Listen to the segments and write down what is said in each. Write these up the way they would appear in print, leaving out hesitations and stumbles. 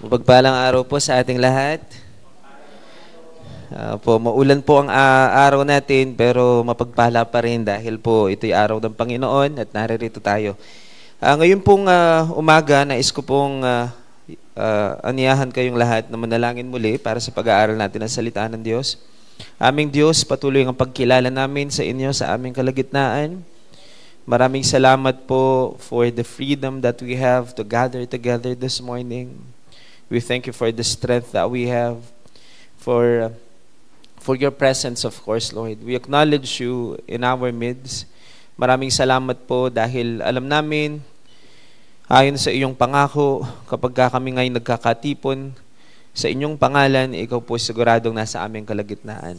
Mapagpalang araw po sa ating lahat. Maulan po ang araw natin pero mapagpala pa rin dahil po ito'y araw ng Panginoon at naririto tayo. Ngayon pong umaga, nais ko pong aniyahan kayong lahat na manalangin muli para sa pag-aaral natin ng salita ng Diyos. Aming Diyos, patuloy ang pagkilala namin sa inyo sa aming kalagitnaan. Maraming salamat po for the freedom that we have to gather together this morning. We thank you for the strength that we have, for your presence, of course, Lord. We acknowledge you in our midst. Maraming salamat po dahil alam namin, ayon sa iyong pangako, kapag kami ngayon nagkakatipon sa inyong pangalan, ikaw po siguradong nasa aming kalagitnaan.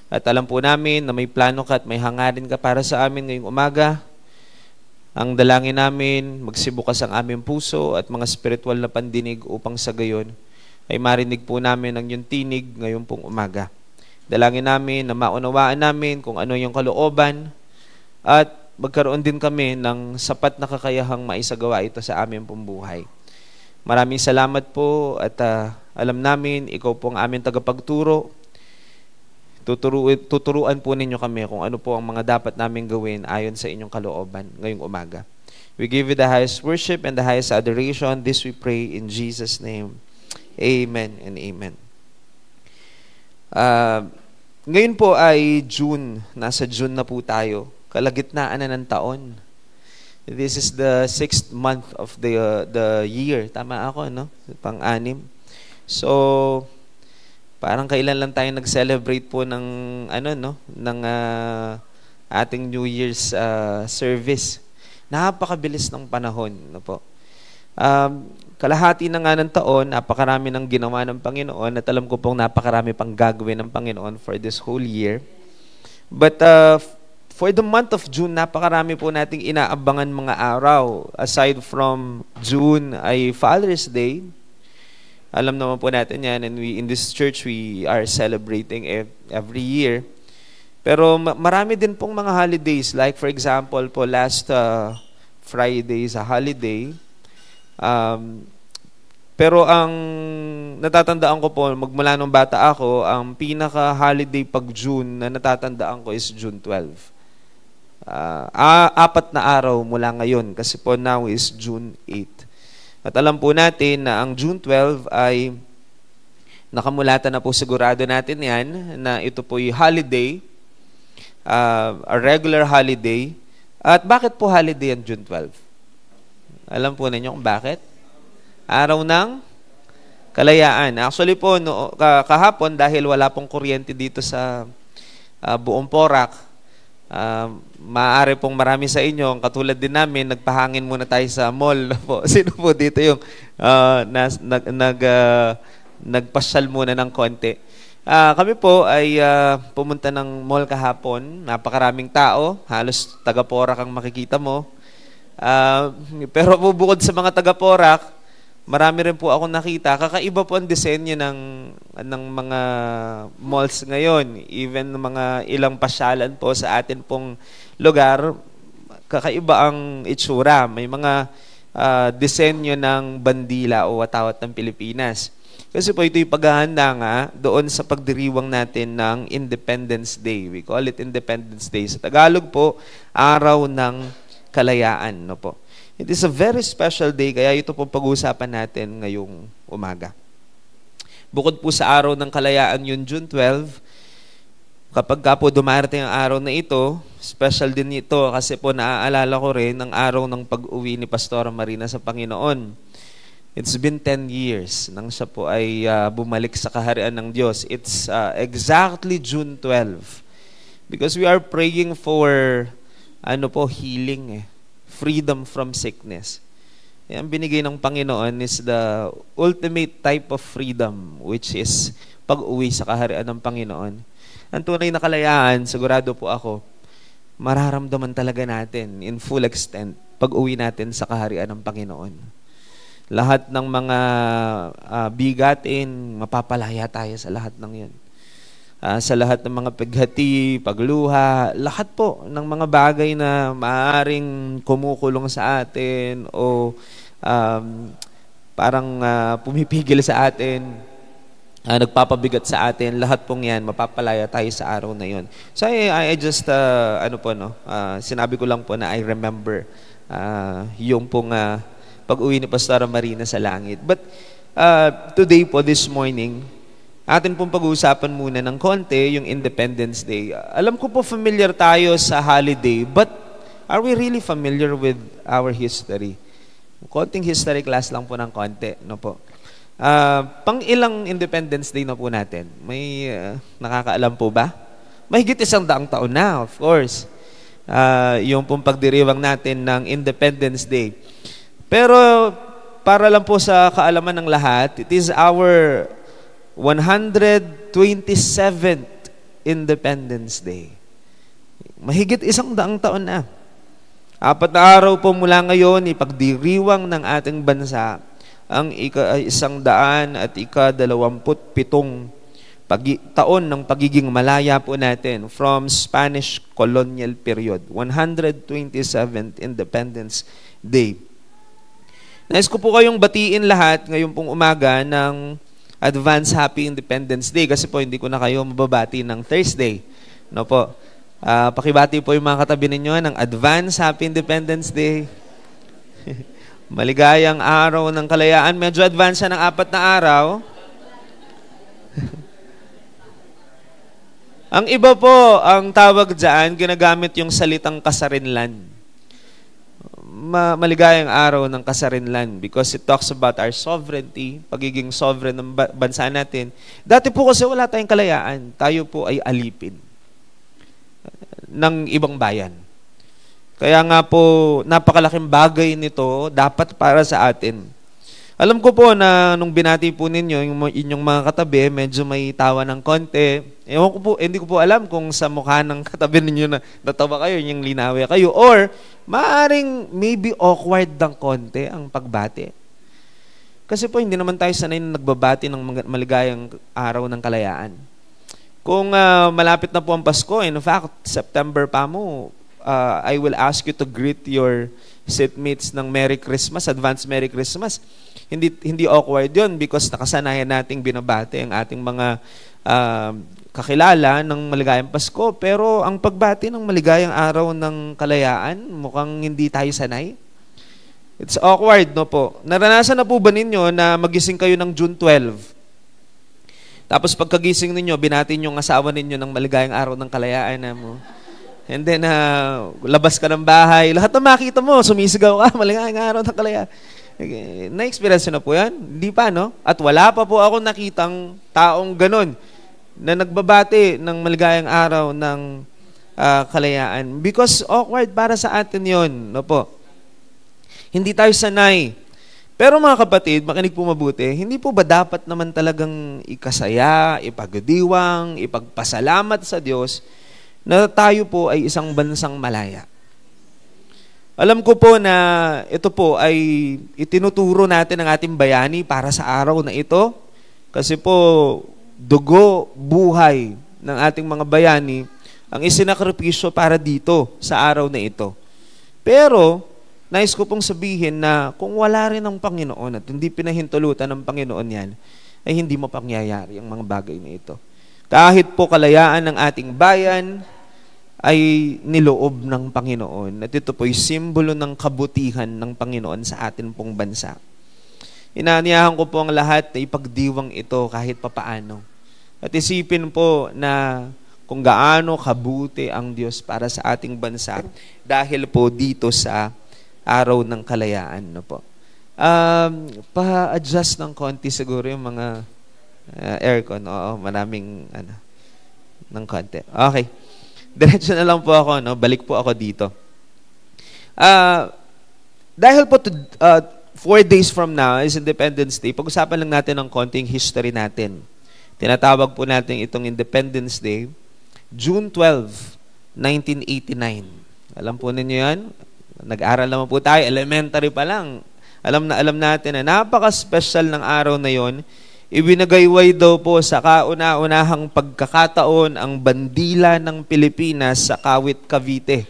At alam po namin na may plano ka at may hangarin ka para sa amin ngayong umaga. Ang dalangin namin, magsibukas ang aming puso at mga spiritual na pandinig upang sa gayon ay marinig po namin ang iyong tinig ngayon pong umaga. Dalangin namin na maunawaan namin kung ano yung kalooban at magkaroon din kami ng sapat na kakayahang maisagawa ito sa aming pong buhay. Maraming salamat po at alam namin, ikaw po ang aming tagapagturo. Tuturuan po ninyo kami kung ano po ang mga dapat namin gawin ayon sa inyong kalooban ngayong umaga. We give you the highest worship and the highest adoration. This we pray in Jesus' name. Amen and amen. Ngayon po ay June. Nasa June na po tayo. Kalagitnaan na ng taon. This is the 6th month of the year. Tama ako, no? Pang-anim. So, parang kailan lang tayo nag-celebrate po ng ating New Year's service. Napakabilis ng panahon, no po. Kalahati na nga ng taon, napakarami ng ginawa ng Panginoon at alam ko pong napakarami pang gagawin ng Panginoon for this whole year. But for the month of June, napakarami po nating inaabangan mga araw. Aside from June ay Father's Day. Alam naman po natin yan, and in this church, we are celebrating every year. Pero marami din pong mga holidays. Like for example, po last Friday is a holiday. Pero ang natatandaan ko po, magmula nung bata ako, ang pinaka-holiday pag June na natatandaan ko is June 12. 4 na araw mula ngayon, kasi po now is June 8. At alam po natin na ang June 12 ay nakamulatan na po sigurado natin yan na ito po yung holiday, a regular holiday. At bakit po holiday ang June 12? Alam po ninyo kung bakit? Araw ng Kalayaan. Actually po, kahapon dahil wala pong kuryente dito sa buong Porac, maaari pong marami sa inyo, katulad din namin, nagpahangin muna tayo sa mall po. Sino po dito yung nagpasyal muna ng konti? Kami po ay pumunta ng mall kahapon. Napakaraming tao, halos taga-Porac ang makikita mo. Pero po bukod sa mga taga-Porac, marami rin po akong nakita. Kakaiba po ang disenyo ng mga malls ngayon. Even mga ilang pasyalan po sa atin pong lugar, kakaiba ang itsura. May mga disenyo ng bandila o watawat ng Pilipinas. Kasi po ito'y paghahanda nga doon sa pagdiriwang natin ng Independence Day. We call it Independence Day. Sa Tagalog po, Araw ng Kalayaan. No po. It is a very special day, kaya ito po pag-uusapan natin ngayong umaga. Bukod po sa araw ng kalayaan yun, June 12, kapag ka po dumarating ang araw na ito, special din ito kasi po naaalala ko rin ang araw ng pag-uwi ni Pastora Marina sa Panginoon. It's been 10 years nang siya po ay bumalik sa kaharian ng Diyos. It's exactly June 12 because we are praying for healing freedom from sickness. Ang binigay ng Panginoon is the ultimate type of freedom, which is pag-uwi sa kaharian ng Panginoon. Ang tunay na kalayaan, sigurado po ako, mararamdaman talaga natin in full extent pag-uwi natin sa kaharian ng Panginoon. Lahat ng mga bigatin, mapapalaya tayo sa lahat ng yan. Sa lahat ng mga paghati, pagluha, lahat po ng mga bagay na maaaring kumukulong sa atin o parang pumipigil sa atin, nagpapabigat sa atin, lahat pong yan, mapapalaya tayo sa araw na yon. So I just, sinabi ko lang po na I remember yung pong pag-uwi ni Pastora Marina sa langit. But today po, this morning, atin pong pag-uusapan muna ng konti yung Independence Day. Alam ko po familiar tayo sa holiday, but are we really familiar with our history? Konting history class lang po ng konti, no po. Pang ilang Independence Day na po natin? May nakakaalam po ba? Mahigit 100 taon na, of course. Yung pong pagdiriwang natin ng Independence Day. Pero para lang po sa kaalaman ng lahat, it is our 127th Independence Day. Mahigit 100 taon na. 4 na araw po mula ngayon, ipagdiriwang ng ating bansa ang 127 taon ng pagiging malaya po natin from Spanish colonial period. 127th Independence Day. Nais ko po kayong batiin lahat ngayong pong umaga ng Advance Happy Independence Day kasi po hindi ko na kayo mababati ng Thursday. No po. Pakibati po yung mga katabi ninyo ng Advance Happy Independence Day. Maligayang araw ng kalayaan. Medyo advance siya ng 4 na araw. Ang iba po, ang tawag dyan, ginagamit yung salitang kasarinlan. Maligayang araw ng kasarinlan because it talks about our sovereignty, pagiging sovereign ng bansa natin. Dati po kasi wala tayong kalayaan. Tayo po ay alipin ng ibang bayan. Kaya nga po, napakalaking bagay nito dapat para sa atin. Alam ko po na nung binati po ninyo, yung inyong mga katabi, medyo may tawa ng konti. Ewan ko po, hindi ko po alam kung sa mukha ng katabi ninyo na natawa kayo, yung linawi kayo, or maaring maybe awkward ng konti ang pagbati. Kasi po, hindi naman tayo sanay na nagbabati ng maligayang araw ng kalayaan. Kung malapit na po ang Pasko, in fact, September pa mo, I will ask you to greet your seatmates ng Merry Christmas, Advance Merry Christmas. Hindi awkward yun because nakasanayan nating binabati ang ating mga kakilala ng maligayang Pasko. Pero ang pagbati ng maligayang araw ng kalayaan, mukhang hindi tayo sanay. It's awkward, no po? Naranasan na po ba ninyo na magising kayo ng June 12? Tapos pagkagising ninyo, binati yung asawa ninyo ng maligayang araw ng kalayaan na mo. And then, labas ka ng bahay, lahat na makita mo, sumisigaw ka, maligayang araw ng kalayaan. Na-experience na po yan? Hindi pa, no? At wala pa po ako nakitang taong ganun na nagbabati ng maligayang araw ng kalayaan. Because awkward para sa atin yon, no po? Hindi tayo sanay. Pero mga kapatid, makinig po mabuti, hindi po ba dapat naman talagang ikasaya, ipagdiwang, ipagpasalamat sa Diyos na tayo po ay isang bansang malaya? Alam ko po na ito po ay itinuturo natin ng ating bayani para sa araw na ito. Kasi po, dugo, buhay ng ating mga bayani ang isinakripisyo para dito sa araw na ito. Pero, nais ko pong sabihin na kung wala rin ang Panginoon at hindi pinahintulutan ng Panginoon yan, ay hindi mapangyayari ang mga bagay na ito. Kahit po kalayaan ng ating bayan ay niloob ng Panginoon. At ito po ay simbolo ng kabutihan ng Panginoon sa atin pong bansa. Inaanyahan ko po ang lahat na ipagdiwang ito kahit papaano. At isipin po na kung gaano kabuti ang Diyos para sa ating bansa dahil po dito sa araw ng kalayaan. No po. Pa-adjust ng konti siguro yung mga aircon. Oo, maraming ng konti. Okay. Diretso na lang po ako, no? Balik po ako dito. Dahil po 4 days from now is Independence Day, pag-usapan lang natin ang konting history natin. Tinatawag po natin itong Independence Day, June 12, 1989. Alam po ninyo yan? Nag-aral naman po tayo, elementary pa lang. Alam natin na napaka-special ng araw na yon. Ibinagayway daw po sa kauna-unahang pagkakataon ang bandila ng Pilipinas sa Kawit, Cavite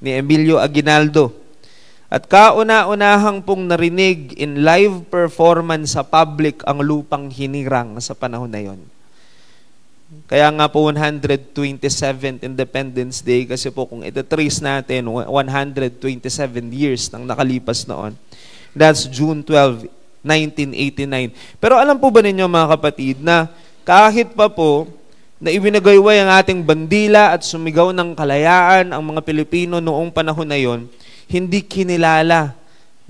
ni Emilio Aguinaldo. At kauna-unahang pong narinig in live performance sa public ang lupang hinirang sa panahon na yon. Kaya nga po 127th Independence Day, kasi po kung itatrace natin, 127 years nang nakalipas noon. That's June 12, 1989. Pero alam po ba ninyo mga kapatid na kahit pa po na ibinagayway ang ating bandila at sumigaw ng kalayaan ang mga Pilipino noong panahon na yon, hindi kinilala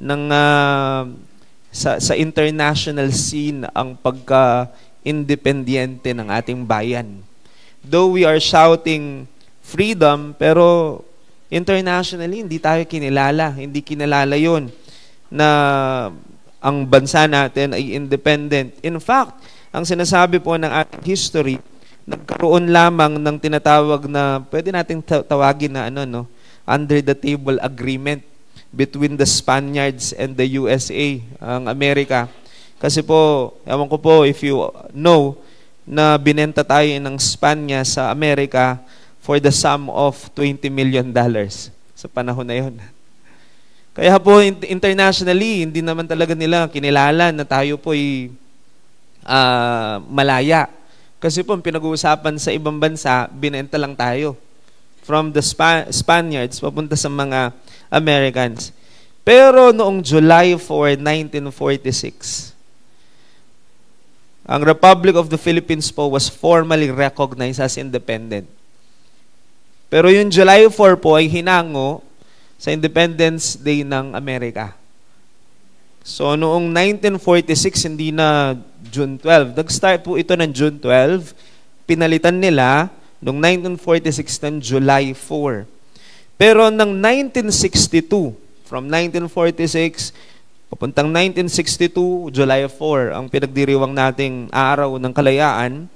ng sa international scene ang pagka-independyente ng ating bayan. Though we are shouting freedom, pero internationally hindi tayo kinilala. Hindi kinilala yon na ang bansa natin ay independent. In fact, ang sinasabi po ng ating history, nagkaroon lamang ng tinatawag na, pwede nating tawagin na under the table agreement between the Spaniards and the USA, ang Amerika. Kasi po, ewan ko po if you know, na binenta tayo ng Spanya sa Amerika for the sum of $20 million sa panahon na yun. Kaya po, internationally, hindi naman talaga nila kinilala na tayo po ay malaya. Kasi po, pinag-uusapan sa ibang bansa, binenta lang tayo. From the Spaniards, papunta sa mga Americans. Pero noong July 4, 1946, ang Republic of the Philippines po was formally recognized as independent. Pero yung July 4 po ay hinango sa Independence Day ng Amerika. So noong 1946, hindi na June 12. Nag-start po ito ng June 12. Pinalitan nila noong 1946 ng July 4. Pero ng 1962, from 1946, papuntang 1962, July 4, ang pinagdiriwang nating araw ng kalayaan.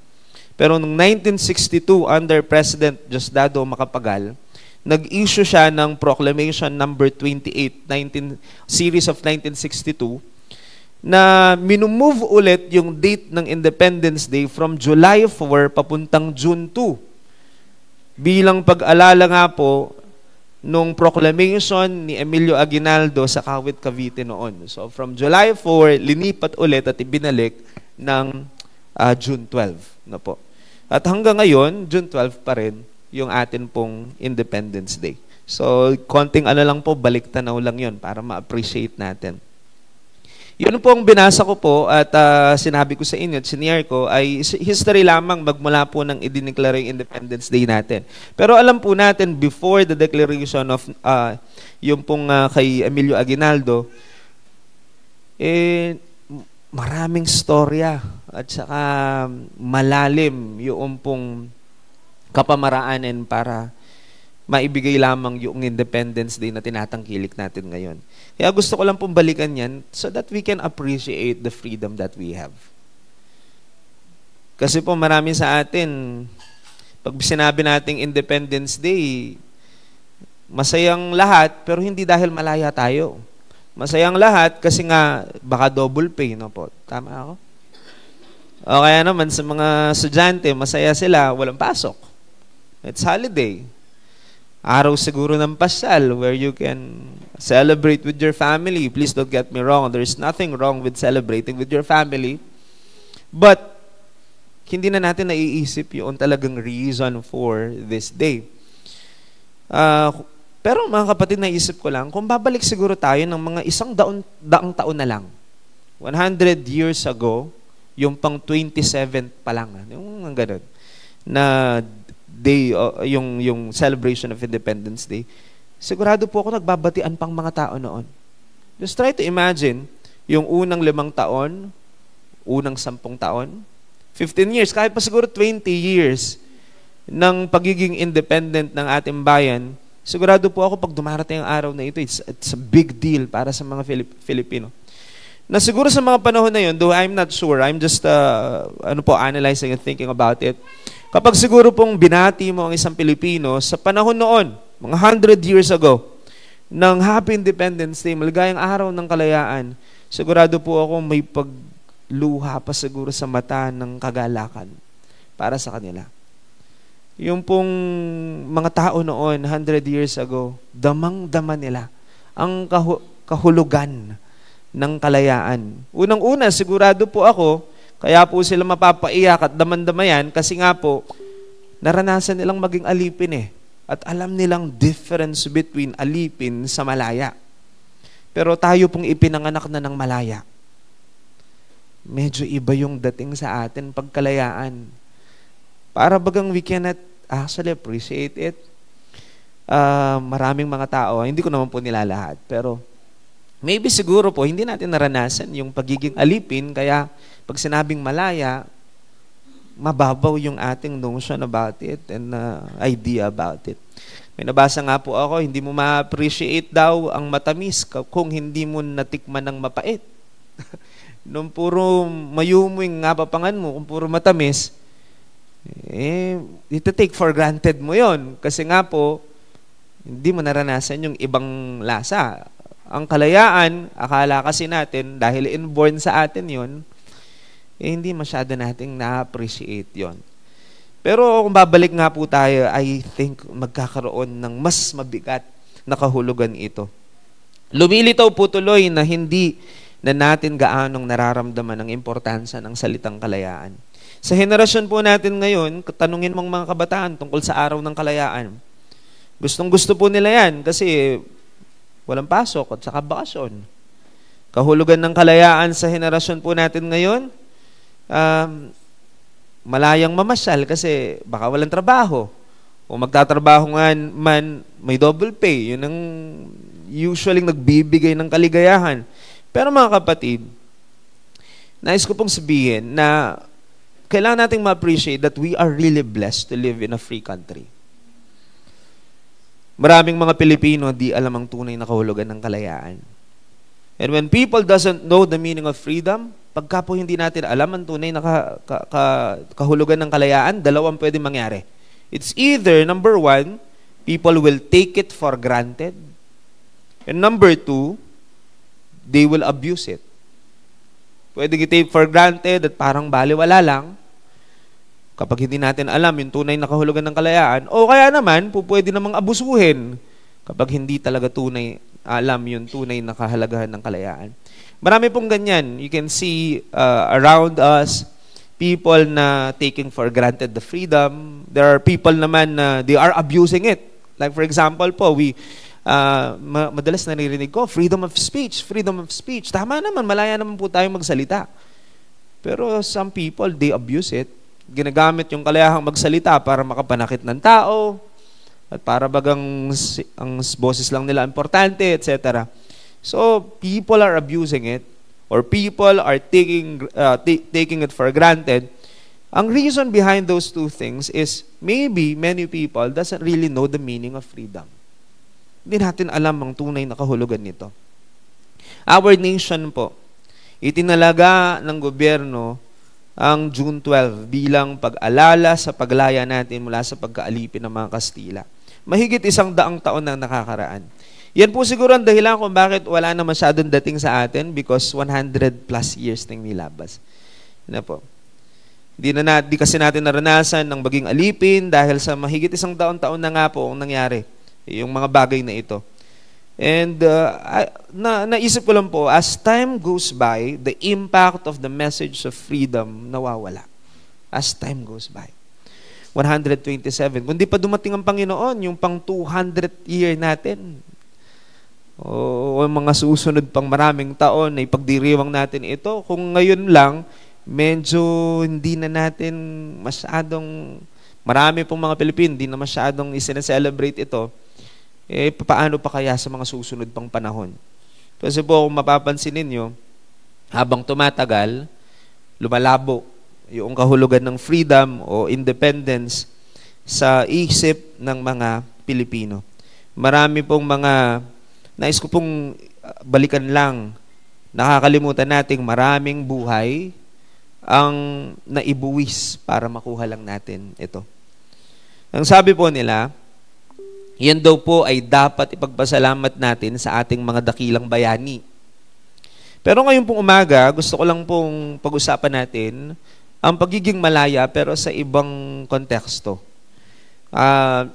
Pero noong 1962, under President Diosdado Macapagal, nag-issue siya ng Proclamation number 28, series of 1962, na minumove ulit yung date ng Independence Day from July 4 papuntang June 2. Bilang pag-alala nga po nung proclamation ni Emilio Aguinaldo sa Kawit, Cavite noon. So from July 4, linipat ulit at ibinalik ng June 12. Na po. At hanggang ngayon, June 12 pa rin yung atin pong Independence Day. So konting lang po, balik-tanaw lang yun para ma-appreciate natin. Yun po ang binasa ko po at sinabi ko sa inyo at sinare ko ay history lamang magmula po ng idineclare yung Independence Day natin. Pero alam po natin, before the declaration of yung pong kay Emilio Aguinaldo, maraming storya at saka malalim yung pong kapamaraanan para maibigay lamang yung Independence Day na tinatangkilik natin ngayon. Kaya gusto ko lang pong balikan yan so that we can appreciate the freedom that we have. Kasi po marami sa atin, pag sinabi nating Independence Day, masayang lahat, pero hindi dahil malaya tayo. Masayang lahat kasi nga baka double pay, no po? Tama ako? O kaya naman sa mga estudyante, masaya sila, walang pasok. It's holiday. Araw siguro ng pasyal where you can celebrate with your family. Please don't get me wrong. There's nothing wrong with celebrating with your family. But, hindi na natin naiisip yung talagang reason for this day. Pero mga kapatid, naisip ko lang, kung babalik siguro tayo ng mga daang taon na lang, 100 years ago, yung pang 27th pa lang, yung ganun, na day, yung celebration of Independence Day, sigurado po ako nagbabatian pang mga tao noon. Just try to imagine, yung unang 5 taon, unang 10 taon, 15 years, kahit pa siguro 20 years ng pagiging independent ng ating bayan, sigurado po ako pag dumarating ang araw na ito, it's a big deal para sa mga Filipino. Na siguro sa mga panahon na yun, though I'm not sure, I'm just analyzing and thinking about it. Kapag siguro pong binati mo ang isang Pilipino sa panahon noon, mga 100 years ago, ng Happy Independence Day, maligayang araw ng kalayaan, sigurado po ako may pagluha pa siguro sa mata ng kagalakan para sa kanila. Yung pong mga tao noon, 100 years ago, damang-dama nila ang kahulugan ng kalayaan. Unang-una, sigurado po ako, kaya po sila mapapaiyak at damandamayan kasi nga po, naranasan nilang maging alipin eh. At alam nilang difference between alipin sa malaya. Pero tayo pong ipinanganak na ng malaya. Medyo iba yung dating sa atin pagkalayaan. Para bagang we cannot actually appreciate it. Maraming mga tao, hindi ko naman po nilalahat, pero maybe siguro po, hindi natin naranasan yung pagiging alipin, kaya pag sinabing malaya, mababaw yung ating notion about it and idea about it. May nabasa nga po ako, hindi mo ma-appreciate daw ang matamis kung hindi mo natikman ng mapait. Nung puro mayuming nga papangan mo, kung puro matamis, ito take for granted mo yon. Kasi nga po, hindi mo naranasan yung ibang lasa. Ang kalayaan, akala kasi natin, dahil inborn sa atin yon, hindi masyado nating na-appreciate yon. Pero kung babalik nga po tayo, I think magkakaroon ng mas mabigat na kahulugan ito. Lumilitaw po tuloy na hindi na natin gaanong nararamdaman ang importansya ng salitang kalayaan. Sa henerasyon po natin ngayon, tanungin mong mga kabataan tungkol sa araw ng kalayaan. Gustong-gusto po nila yan kasi walang pasok at saka bakasyon. Kahulugan ng kalayaan sa henerasyon po natin ngayon, malayang mamasyal kasi baka walang trabaho. O magtatrabaho nga man, may double pay. Yun ang usually nagbibigay ng kaligayahan. Pero mga kapatid, nais ko pong sabihin na kailangan nating ma-appreciate that we are really blessed to live in a free country. Maraming mga Pilipino di alam ang tunay na kahulugan ng kalayaan. And when people doesn't know the meaning of freedom, pagka po hindi natin alam ang tunay na kahulugan ng kalayaan, dalawang pwedeng mangyari. It's either, number one, people will take it for granted. And number two, they will abuse it. Pwede i-take for granted at parang baliwala lang kapag hindi natin alam yung tunay na kahulugan ng kalayaan. O kaya naman, pwede namang abusuhin kapag hindi talaga tunay alam yung tunay na kahalagahan ng kalayaan. Marami pong ganyan. You can see around us, people na taking for granted the freedom. There are people naman na they are abusing it. Like for example po, madalas naririnig ko, freedom of speech, freedom of speech. Tama naman, malaya naman po tayong magsalita. Pero some people, they abuse it. Ginagamit yung kalayahang magsalita para makapanakit ng tao, at para bagang ang boses lang nila importante, etc. So, people are abusing it, or people are taking it for granted. Ang reason behind those two things is maybe many people doesn't really know the meaning of freedom. Hindi natin alam ang tunay na kahulugan nito. Our nation po, itinalaga ng gobyerno ang June 12 bilang pag-alala sa paglaya natin mula sa pagkaalipin ng mga Kastila. Mahigit 100 taon na nakakaraan. Yan po siguro ang dahilan kung bakit wala na masyadong dating sa atin because 100 plus years nang nilabas. Yan po. Di kasi natin naranasan ng maging alipin dahil sa mahigit 100 taon na nga po ang nangyari. Yung mga bagay na ito. And naisip ko lang po, as time goes by, the impact of the message of freedom nawawala. As time goes by. 127. Kundi pa dumating ang Panginoon, yung pang 200th year natin. O mga susunod pang maraming taon na ipagdiriwang natin ito. Kung ngayon lang, medyo hindi na natin masyadong, marami pong mga Pilipino, hindi na masyadong isineselebrate ito. Paano pa kaya sa mga susunod pang panahon? Kasi po, kung mapapansin ninyo, habang tumatagal, lumalabo yung kahulugan ng freedom o independence sa isip ng mga Pilipino. Marami pong mga, nais ko pong balikan lang, nakakalimutan nating maraming buhay ang naibuwis para makuha lang natin ito. Ang sabi po nila, yan daw po ay dapat ipagpasalamat natin sa ating mga dakilang bayani. Pero ngayon pong umaga, gusto ko lang pong pag-usapan natin ang pagiging malaya pero sa ibang konteksto.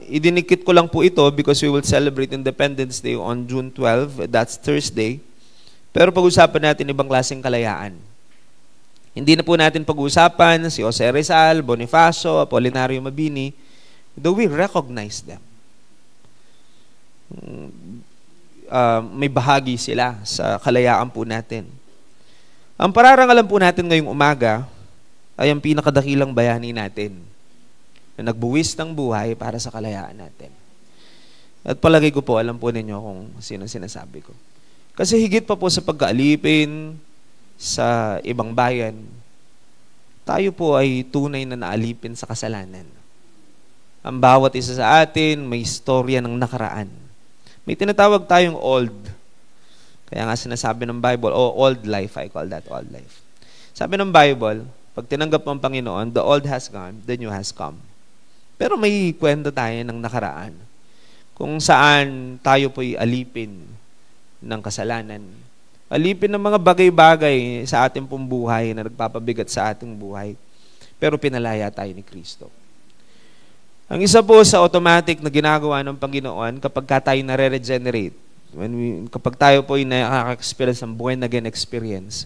Idinikit ko lang po ito because we will celebrate Independence Day on June 12. That's Thursday. Pero pag-usapan natin ibang klaseng kalayaan. Hindi na po natin pag-usapan si Jose Rizal, Bonifacio, Apolinario Mabini, though we recognize them. May bahagi sila sa kalayaan po natin. Ang pararangalan po natin ngayong umaga ay ang pinakadakilang bayani natin na nagbuwis ng buhay para sa kalayaan natin. At palagay ko po, alam po ninyo kung sino sinasabi ko. Kasi higit pa po sa pagkaalipin sa ibang bayan, tayo po ay tunay na naalipin sa kasalanan. Ang bawat isa sa atin may istorya ng nakaraan. May tinatawag tayong old. Kaya nga sinasabi ng Bible, old life, I call that old life. Sabi ng Bible, pag tinanggap mo ang Panginoon, the old has gone, the new has come. Pero may kwento tayo ng nakaraan kung saan tayo po'y alipin ng kasalanan. Alipin ng mga bagay-bagay sa ating pong buhay na nagpapabigat sa ating buhay. Pero pinalaya tayo ni Kristo. Ang isa po sa automatic na ginagawa ng Panginoon kapag tayo nare-regenerate, kapag tayo po ay nakaka-experience ng born-again experience,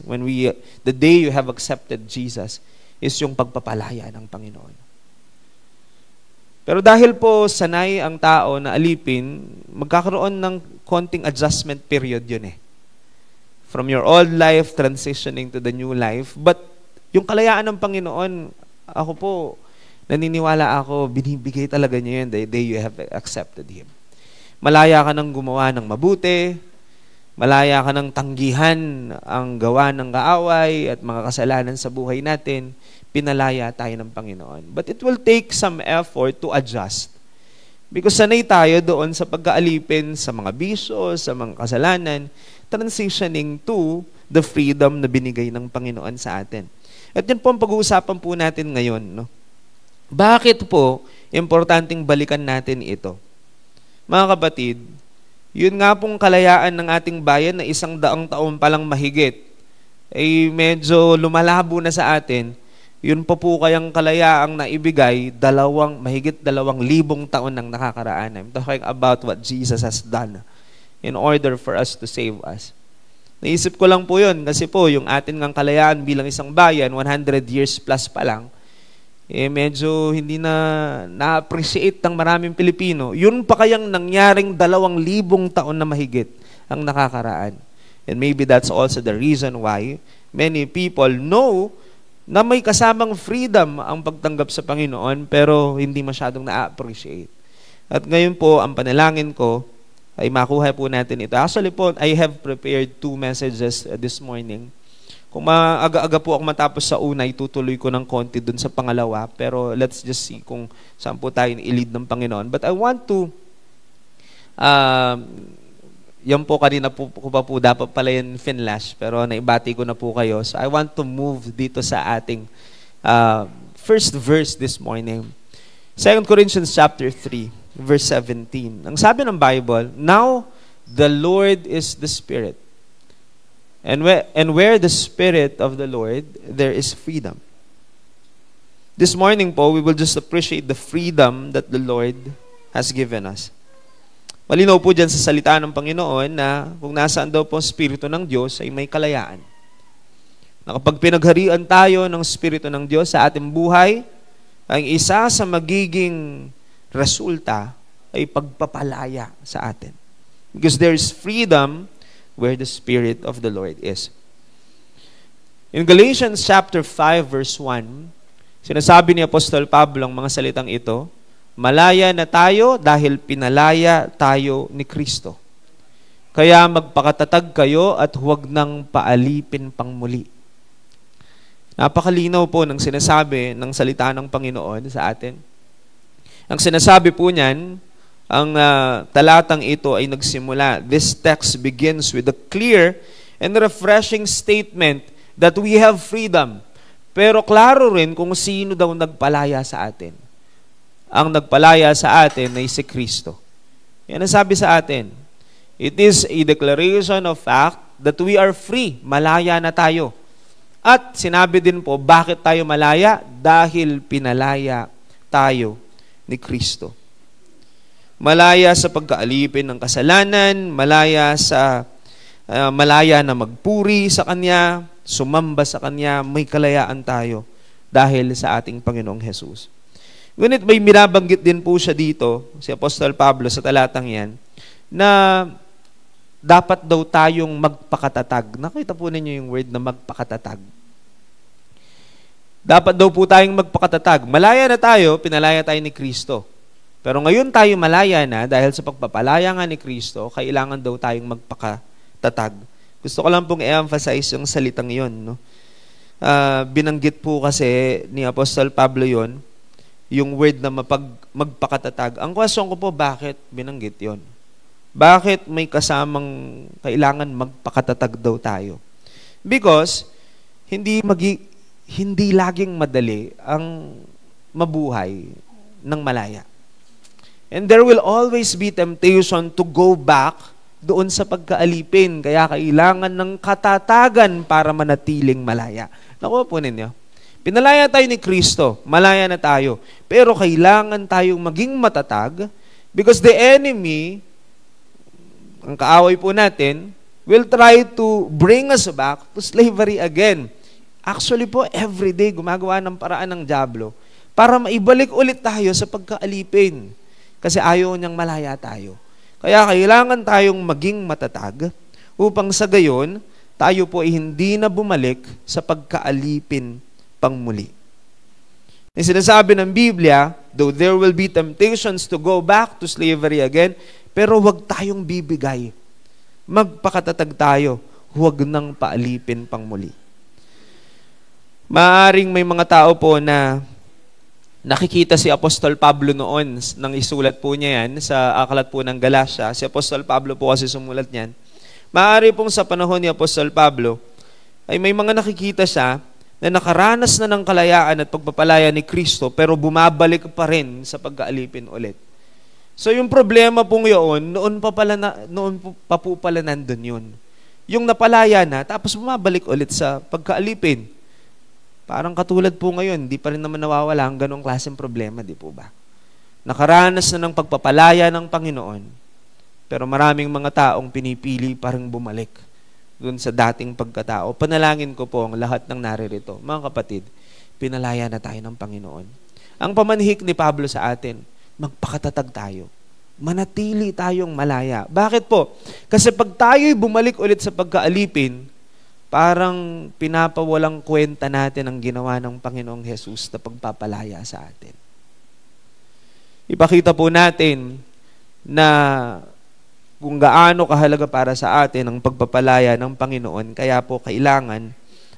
the day you have accepted Jesus, is yung pagpapalaya ng Panginoon. Pero dahil po sanay ang tao na alipin, magkakaroon ng konting adjustment period yun eh. From your old life, transitioning to the new life. But yung kalayaan ng Panginoon, ako po, naniniwala ako, binibigay talaga niya yun the day you have accepted Him. Malaya ka ng gumawa ng mabuti, malaya ka ng tanggihan ang gawa ng kaaway at mga kasalanan sa buhay natin, pinalaya tayo ng Panginoon. But it will take some effort to adjust. Because sanay tayo doon sa pagkaalipin sa mga bisyo, sa mga kasalanan, transitioning to the freedom na binigay ng Panginoon sa atin. At yan po ang pag-uusapan po natin ngayon. No? Bakit po importanteng balikan natin ito? Mga kapatid, yun nga pong kalayaan ng ating bayan na 100 taon pa lang mahigit, ay medyo lumalabo na sa atin. Yun po kayang kalayaang naibigay mahigit 2,000 taon nang nakakaraan. I'm talking about what Jesus has done in order for us to save us. Naisip ko lang po yun kasi po yung atin ngang kalayaan bilang isang bayan, 100 years plus pa lang, medyo hindi na-appreciate ng maraming Pilipino. Yun pa kayang nangyaring 2,000 taon na mahigit ang nakakaraan. And maybe that's also the reason why many people know na may kasamang freedom ang pagtanggap sa Panginoon pero hindi masyadong na-appreciate. At ngayon po, ang panalangin ko ay makuha po natin ito. Actually po, I have prepared 2 messages this morning. Kung maaga-aga po ako matapos sa una, itutuloy ko ng konti dun sa pangalawa. Pero let's just see kung saan po tayo i-lead ng Panginoon. But I want to yan po kanina po pa po dapat pala yung finlash pero naibati ko na po kayo. So I want to move dito sa ating first verse this morning. 2 Corinthians chapter 3, verse 17. Ang sabi ng Bible, now the Lord is the Spirit. And where the Spirit of the Lord, there is freedom. This morning po, we will just appreciate the freedom that the Lord has given us. Malinaw po dyan sa salita ng Panginoon na kung nasaan daw po ang Espiritu ng Diyos ay may kalayaan. Na kapag pinagharian tayo ng Espiritu ng Diyos sa ating buhay, ang isa sa magiging resulta ay pagpapalaya sa atin. Because there is freedom where the Spirit of the Lord is. In Galatians chapter 5 verse 1, sinasabi ni Apostol Pablo ang mga salitang ito, malaya na tayo dahil pinalaya tayo ni Kristo. Kaya magpakatatag kayo at huwag nang paalipin pang muli. Napakalinaw po ng sinasabi ng salita ng Panginoon sa atin. Ang sinasabi po niyan, ang talatang ito ay nagsimula. This text begins with a clear and refreshing statement that we have freedom. Pero klaro rin kung sino daw nagpalaya sa atin. Ang nagpalaya sa atin ay si Kristo. Yan ang sabi sa atin. It is a declaration of fact that we are free. Malaya na tayo. At sinabi din po, bakit tayo malaya? Dahil pinalaya tayo ni Kristo. malaya sa pagkaalipin ng kasalanan, malaya na magpuri sa Kanya, sumamba sa Kanya, may kalayaan tayo dahil sa ating Panginoong Hesus. Ngunit may binabanggit din po siya dito, si Apostol Pablo sa talatang yan, na dapat daw tayong magpakatatag. Nakita po ninyo yung word na magpakatatag. Dapat daw po tayong magpakatatag. Malaya na tayo, pinalaya tayo ni Kristo. Pero ngayon tayo malaya na dahil sa pagpapalaya nga ni Kristo, kailangan daw tayong magpakatatag. Gusto ko lang pong i-emphasize yung salitang yon, no? Binanggit po kasi ni Apostol Pablo yon, yung word na magpakatatag. Ang question ko po, bakit binanggit yon? Bakit may kasamang kailangan magpakatatag daw tayo? Because hindi laging madali ang mabuhay ng malaya. And there will always be temptation to go back doon sa pagkaalipin. Kaya kailangan ng katatagan para manatiling malaya. Nakuha po ninyo? Pinalaya tayo ni Kristo, malaya na tayo. Pero kailangan tayong maging matatag because the enemy, ang kaaway po natin, will try to bring us back to slavery again. Actually po, everyday gumagawa ng paraan ng dyablo para maibalik ulit tayo sa pagkaalipin. Kasi ayaw niyang malaya tayo. Kaya kailangan tayong maging matatag upang sa gayon, tayo po ay hindi na bumalik sa pagkaalipin pangmuli. Yung sinasabi ng Biblia, though there will be temptations to go back to slavery again, pero huwag tayong bibigay. Magpakatatag tayo, huwag nang paalipin pangmuli. Maaring may mga tao po na nakikita si Apostol Pablo noon nang isulat po niya yan sa aklat po ng Galacia. Si Apostol Pablo po kasi sumulat niyan. Maaari pong sa panahon ni Apostol Pablo ay may mga nakikita siya na nakaranas na ng kalayaan at pagpapalaya ni Kristo pero bumabalik pa rin sa pagkaalipin ulit. So yung problema pong yun, noon pa po pala nandun yun. Yung napalaya na, tapos bumabalik ulit sa pagkaalipin. Parang katulad po ngayon, di pa rin naman nawawala ang ganong klaseng problema, di po ba? Nakaranas na ng pagpapalaya ng Panginoon, pero maraming mga taong pinipili parang bumalik doon sa dating pagkatao. Panalangin ko po ang lahat ng naririto. Mga kapatid, pinalaya na tayo ng Panginoon. Ang pamanhik ni Pablo sa atin, magpakatatag tayo. Manatili tayong malaya. Bakit po? Kasi pag tayo'y bumalik ulit sa pagkaalipin, parang pinapawalang kwenta natin ang ginawa ng Panginoong Hesus na pagpapalaya sa atin. Ipakita po natin na kung gaano kahalaga para sa atin ang pagpapalaya ng Panginoon, kaya po kailangan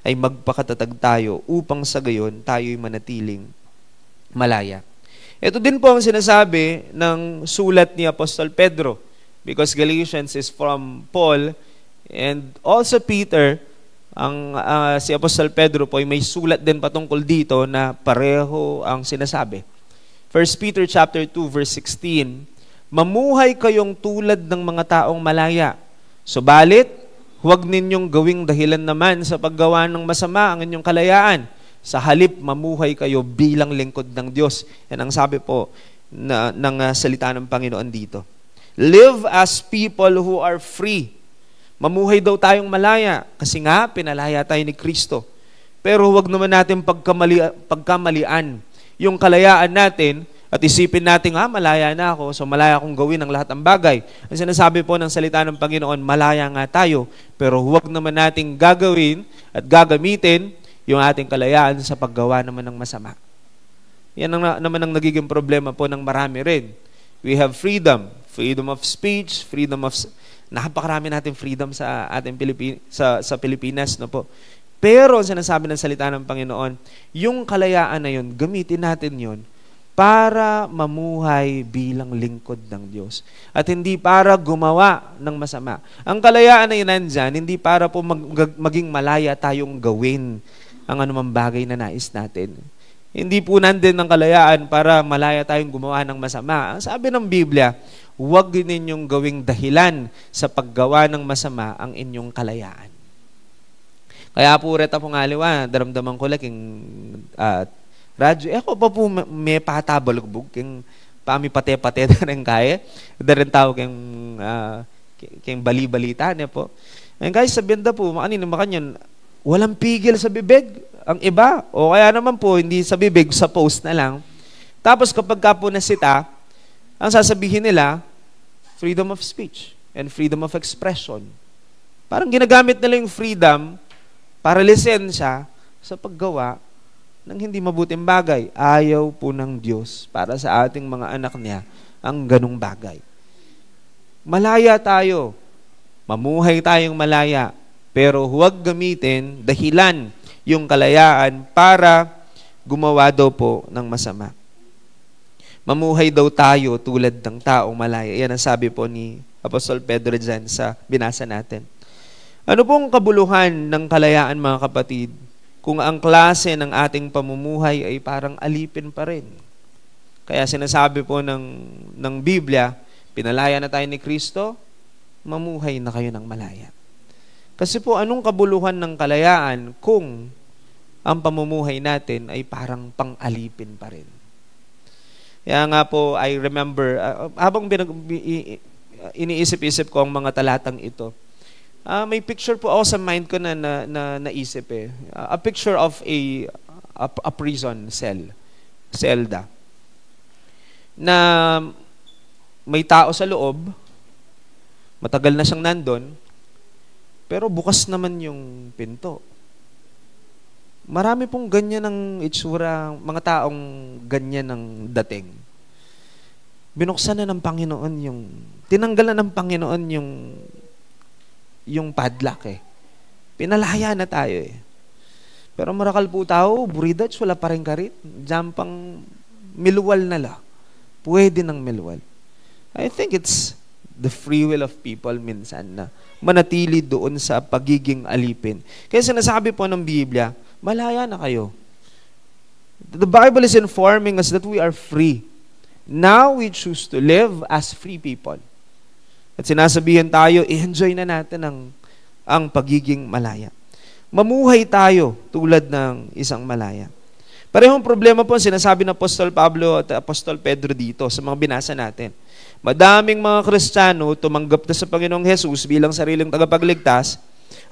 ay magpakatatag tayo upang sa gayon tayo'y manatiling malaya. Ito din po ang sinasabi ng sulat ni Apostol Pedro, because Galatians is from Paul and also Peter. Si Apostol Pedro po ay may sulat din patungkol dito na pareho ang sinasabi. 1 Peter chapter 2 verse 16, mamuhay kayong tulad ng mga taong malaya. Subalit, huwag ninyong gawing dahilan naman sa paggawa ng masama ang inyong kalayaan. Sa halip, mamuhay kayo bilang lingkod ng Diyos. Yan ang sabi po ng salita ng Panginoon dito. Live as people who are free. Mamuhay daw tayong malaya kasi nga pinalaya tayo ni Kristo. Pero huwag naman natin pagkamalian yung kalayaan natin at isipin natin, malaya na ako, so malaya akong gawin ang lahat ng bagay. Ang sinasabi po ng salita ng Panginoon, malaya nga tayo, pero huwag naman nating gagawin at gagamitin yung ating kalayaan sa paggawa naman ng masama. Yan naman ang nagiging problema po ng marami rin. We have freedom of speech, napakarami natin freedom sa ating sa Pilipinas, no po. Pero ang sinasabi ng salita ng Panginoon, yung kalayaan na yun, gamitin natin yun para mamuhay bilang lingkod ng Diyos. At hindi para gumawa ng masama. Ang kalayaan na yun nandyan, hindi para po maging malaya tayong gawin ang anumang bagay na nais natin. Hindi po nandun ang kalayaan para malaya tayong gumawa ng masama. Ang sabi ng Biblia, huwag ninyong gawing dahilan sa paggawa ng masama ang inyong kalayaan. Kaya po reta pong aliwa, daramdaman ko laking radyo. Ako pa po may patabalugbog king pami pate-pate na rin kaya. Da rin tao kayong bali-balita niya po. Ngayon guys, sabihin po, makanin makanyan, walang pigil sa bibig ang iba. O kaya naman po, hindi sa bibig, sa post na lang. Tapos kapag ka po nasita, ang sasabihin nila, freedom of speech and freedom of expression. Parang ginagamit nila yung freedom para lisensya sa paggawa ng hindi mabuting bagay. Ayaw po ng Diyos para sa ating mga anak niya ang ganung bagay. Malaya tayo. Mamuhay tayong malaya. Pero huwag gamitin dahilan yung kalayaan para gumawa daw po ng masama. Mamuhay daw tayo tulad ng taong malaya. Yan ang sabi po ni Apostol Pedro dyan sa binasa natin. Ano pong kabuluhan ng kalayaan, mga kapatid, kung ang klase ng ating pamumuhay ay parang alipin pa rin? Kaya sinasabi po ng Biblia, pinalaya na tayo ni Kristo, mamuhay na kayo ng malaya. Kasi po, anong kabuluhan ng kalayaan kung ang pamumuhay natin ay parang pang-alipin pa rin? Kaya nga po, I remember, habang iniisip-isip ko ang mga talatang ito, may picture po ako sa mind ko na naisip eh. A picture of a prison cell, selda, na may tao sa loob, matagal na siyang nandun, pero bukas naman yung pinto. Marami pong ganyan ang itsura, mga taong ganyan ang dating. Binuksan na ng Panginoon tinanggal na ng Panginoon yung padlock eh. Pinalaya na tayo eh. Pero marakal po tao, buridats, wala pa rin karit. Diyan pang miluwal na la. Pwede nang miluwal. I think it's the free will of people minsan na manatili doon sa pagiging alipin. Kaya sinasabi po ng Biblia, malaya na kayo. The Bible is informing us that we are free. Now we choose to live as free people. At sinasabihan tayo, i-enjoy na natin ang pagiging malaya. Mamuhay tayo tulad ng isang malaya. Parehong problema po sinasabi ng Apostol Pablo at Apostol Pedro dito sa mga binasa natin. Madaming mga Kristiyano tumanggap na sa Panginoong Jesus bilang sariling tagapagligtas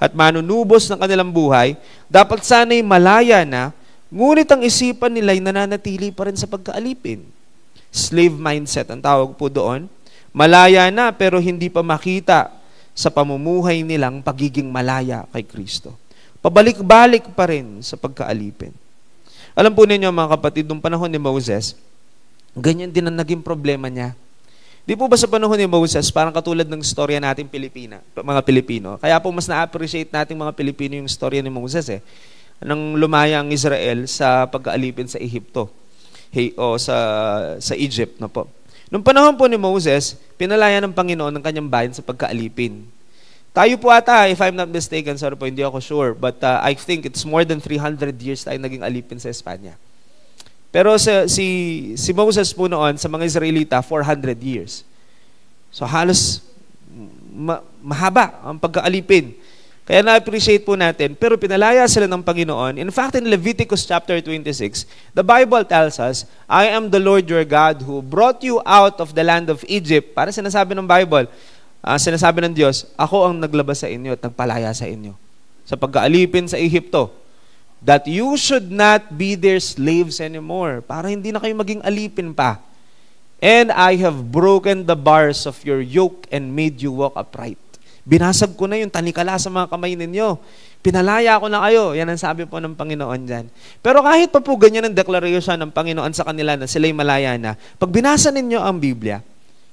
at manunubos ng kanilang buhay, dapat sana'y malaya na, ngunit ang isipan nila'y nananatili pa rin sa pagkaalipin. Slave mindset ang tawag po doon. Malaya na pero hindi pa makita sa pamumuhay nilang pagiging malaya kay Kristo. Pabalik-balik pa rin sa pagkaalipin. Alam po ninyo mga kapatid, nung panahon ni Moses, ganyan din ang naging problema niya. Di po ba sa panahon ni Moses, parang katulad ng storya nating mga Pilipino? Kaya po mas na-appreciate nating mga Pilipino yung storya ni Moses eh. Nang lumaya ang Israel sa pagkaalipin sa Ehipto. Sa Egypt na po. Nung panahon po ni Moses, pinalaya ng Panginoon ng kanyang bayan sa pagkaalipin. Tayo po ata, if I'm not mistaken, sorry po, hindi ako sure, but I think it's more than 300 years tayo naging alipin sa Espanya. Pero si Moses po noon, sa mga Israelita, 400 years. So halos mahaba ang pagkaalipin. Kaya na-appreciate po natin, pero pinalaya sila ng Panginoon. In fact, in Leviticus chapter 26, the Bible tells us, I am the Lord your God who brought you out of the land of Egypt. Para sinasabi ng Bible, sinasabi ng Diyos, ako ang naglabas sa inyo at nagpalaya sa inyo sa pagkaalipin sa Ehipto. That you should not be their slaves anymore. Para hindi na kayo maging alipin pa. And I have broken the bars of your yoke and made you walk upright. Binasag ko na yung tanikala sa mga kamay ninyo. Pinalaya ko na kayo. Yan ang sabi po ng Panginoon dyan. Pero kahit pa po ganyan ang declaration ng Panginoon sa kanila na sila'y malaya na, pag binasa ninyo ang Biblia,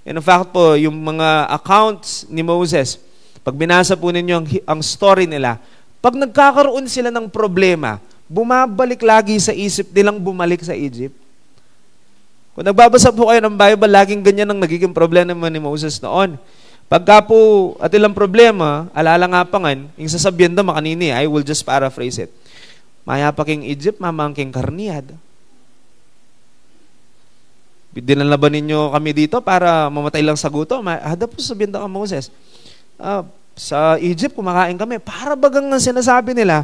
in fact po, yung mga accounts ni Moses, pag binasa po ninyo ang story nila, pag nagkakaroon sila ng problema, bumabalik lagi sa isip nilang bumalik sa Egypt. Kung nagbabasa po kayo ng Bible, laging ganyan ang nagiging problema ni Moses noon. Pagka po at ilang problema, alala nga pa ngan, yung sasabihin daw makanini, I will just paraphrase it. Maya pa king Egypt, mamangking karniyad. Dinalaban ninyo kami dito para mamatay lang sa gutom. Hada po sabihin daw ka Moses, sa Egypt kumakain kami. Para bagang ang sinasabi nila,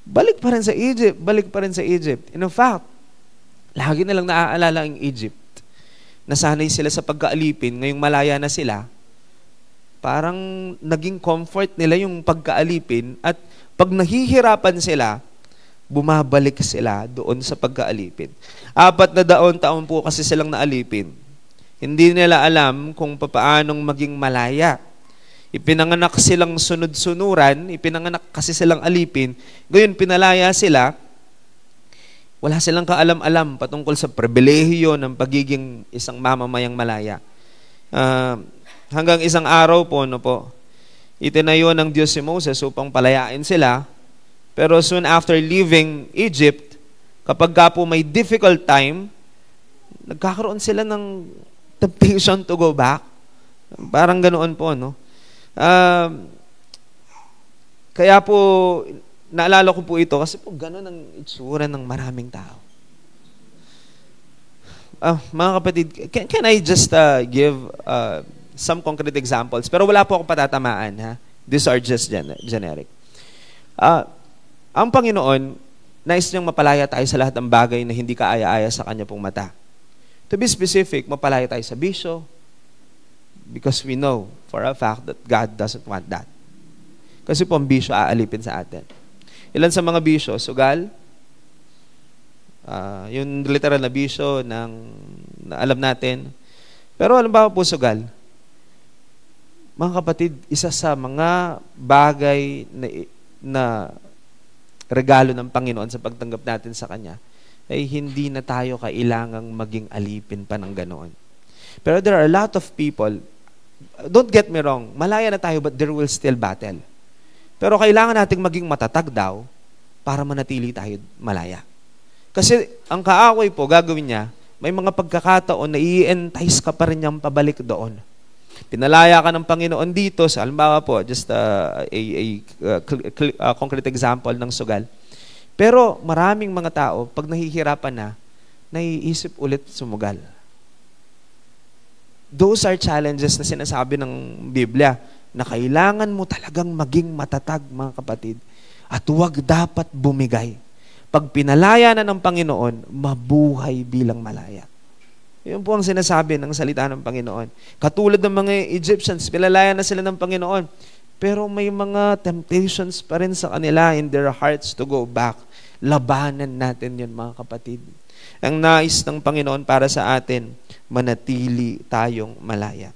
balik pa rin sa Egypt, balik pa rin sa Egypt. In fact, lagi nilang naaalala ang Egypt. nasanay sila sa pagkaalipin, ngayong malaya na sila, parang naging comfort nila yung pagkaalipin at pag nahihirapan sila, bumabalik sila doon sa pagkaalipin. 4 na taon po kasi silang naalipin. Hindi nila alam kung paanong maging malaya. Ipinanganak silang sunod-sunuran, ipinanganak kasi silang alipin, gayon pinalaya sila, wala silang kaalam-alam patungkol sa pribilehiyo ng pagiging isang mamamayang malaya. Hanggang isang araw po, itinayo ng Diyos si Moses upang palayain sila. Pero soon after leaving Egypt, kapag po may difficult time, nagkakaroon sila ng temptation to go back. Parang ganoon po, no? Kaya po, naalala ko po ito kasi po ganoon ang itsura ng maraming tao. Mga kapatid, can I just give some concrete examples? Pero wala po akong patatamaan, ha? These are just generic. Ang Panginoon, nais niyang mapalaya tayo sa lahat ng bagay na hindi kaaya-aya sa Kanya pong mata. To be specific, mapalaya tayo sa bisyo because we know for a fact that God doesn't want that. Kasi po ang bisyo aalipin sa atin. Ilan sa mga bisyo? Sugal, yung literal na bisyo na alam natin. Pero alam ba po sugal? Mga kapatid, isa sa mga bagay na regalo ng Panginoon sa pagtanggap natin sa Kanya ay hindi na tayo kailangang maging alipin pa ng ganoon. Pero there are a lot of people, don't get me wrong, malaya na tayo but there will still battle. Pero kailangan nating maging matatag daw para manatili tayo malaya. Kasi ang kaaway po, gagawin niya, may mga pagkakataon na i-entice ka pa rin niyang pabalik doon. Pinalaya ka ng Panginoon dito, sa halimbawa po, just a concrete example ng sugal. Pero maraming mga tao, pag nahihirapan na, naiisip ulit sumugal. Those are challenges na sinasabi ng Biblia na kailangan mo talagang maging matatag, mga kapatid, at huwag dapat bumigay. Pag pinalaya na ng Panginoon, mabuhay bilang malaya. Yun po ang sinasabi ng salita ng Panginoon. Katulad ng mga Egyptians, pinalaya na sila ng Panginoon. Pero may mga temptations pa rin sa kanila in their hearts to go back. Labanan natin yun, mga kapatid. Ang nais ng Panginoon para sa atin, manatili tayong malaya.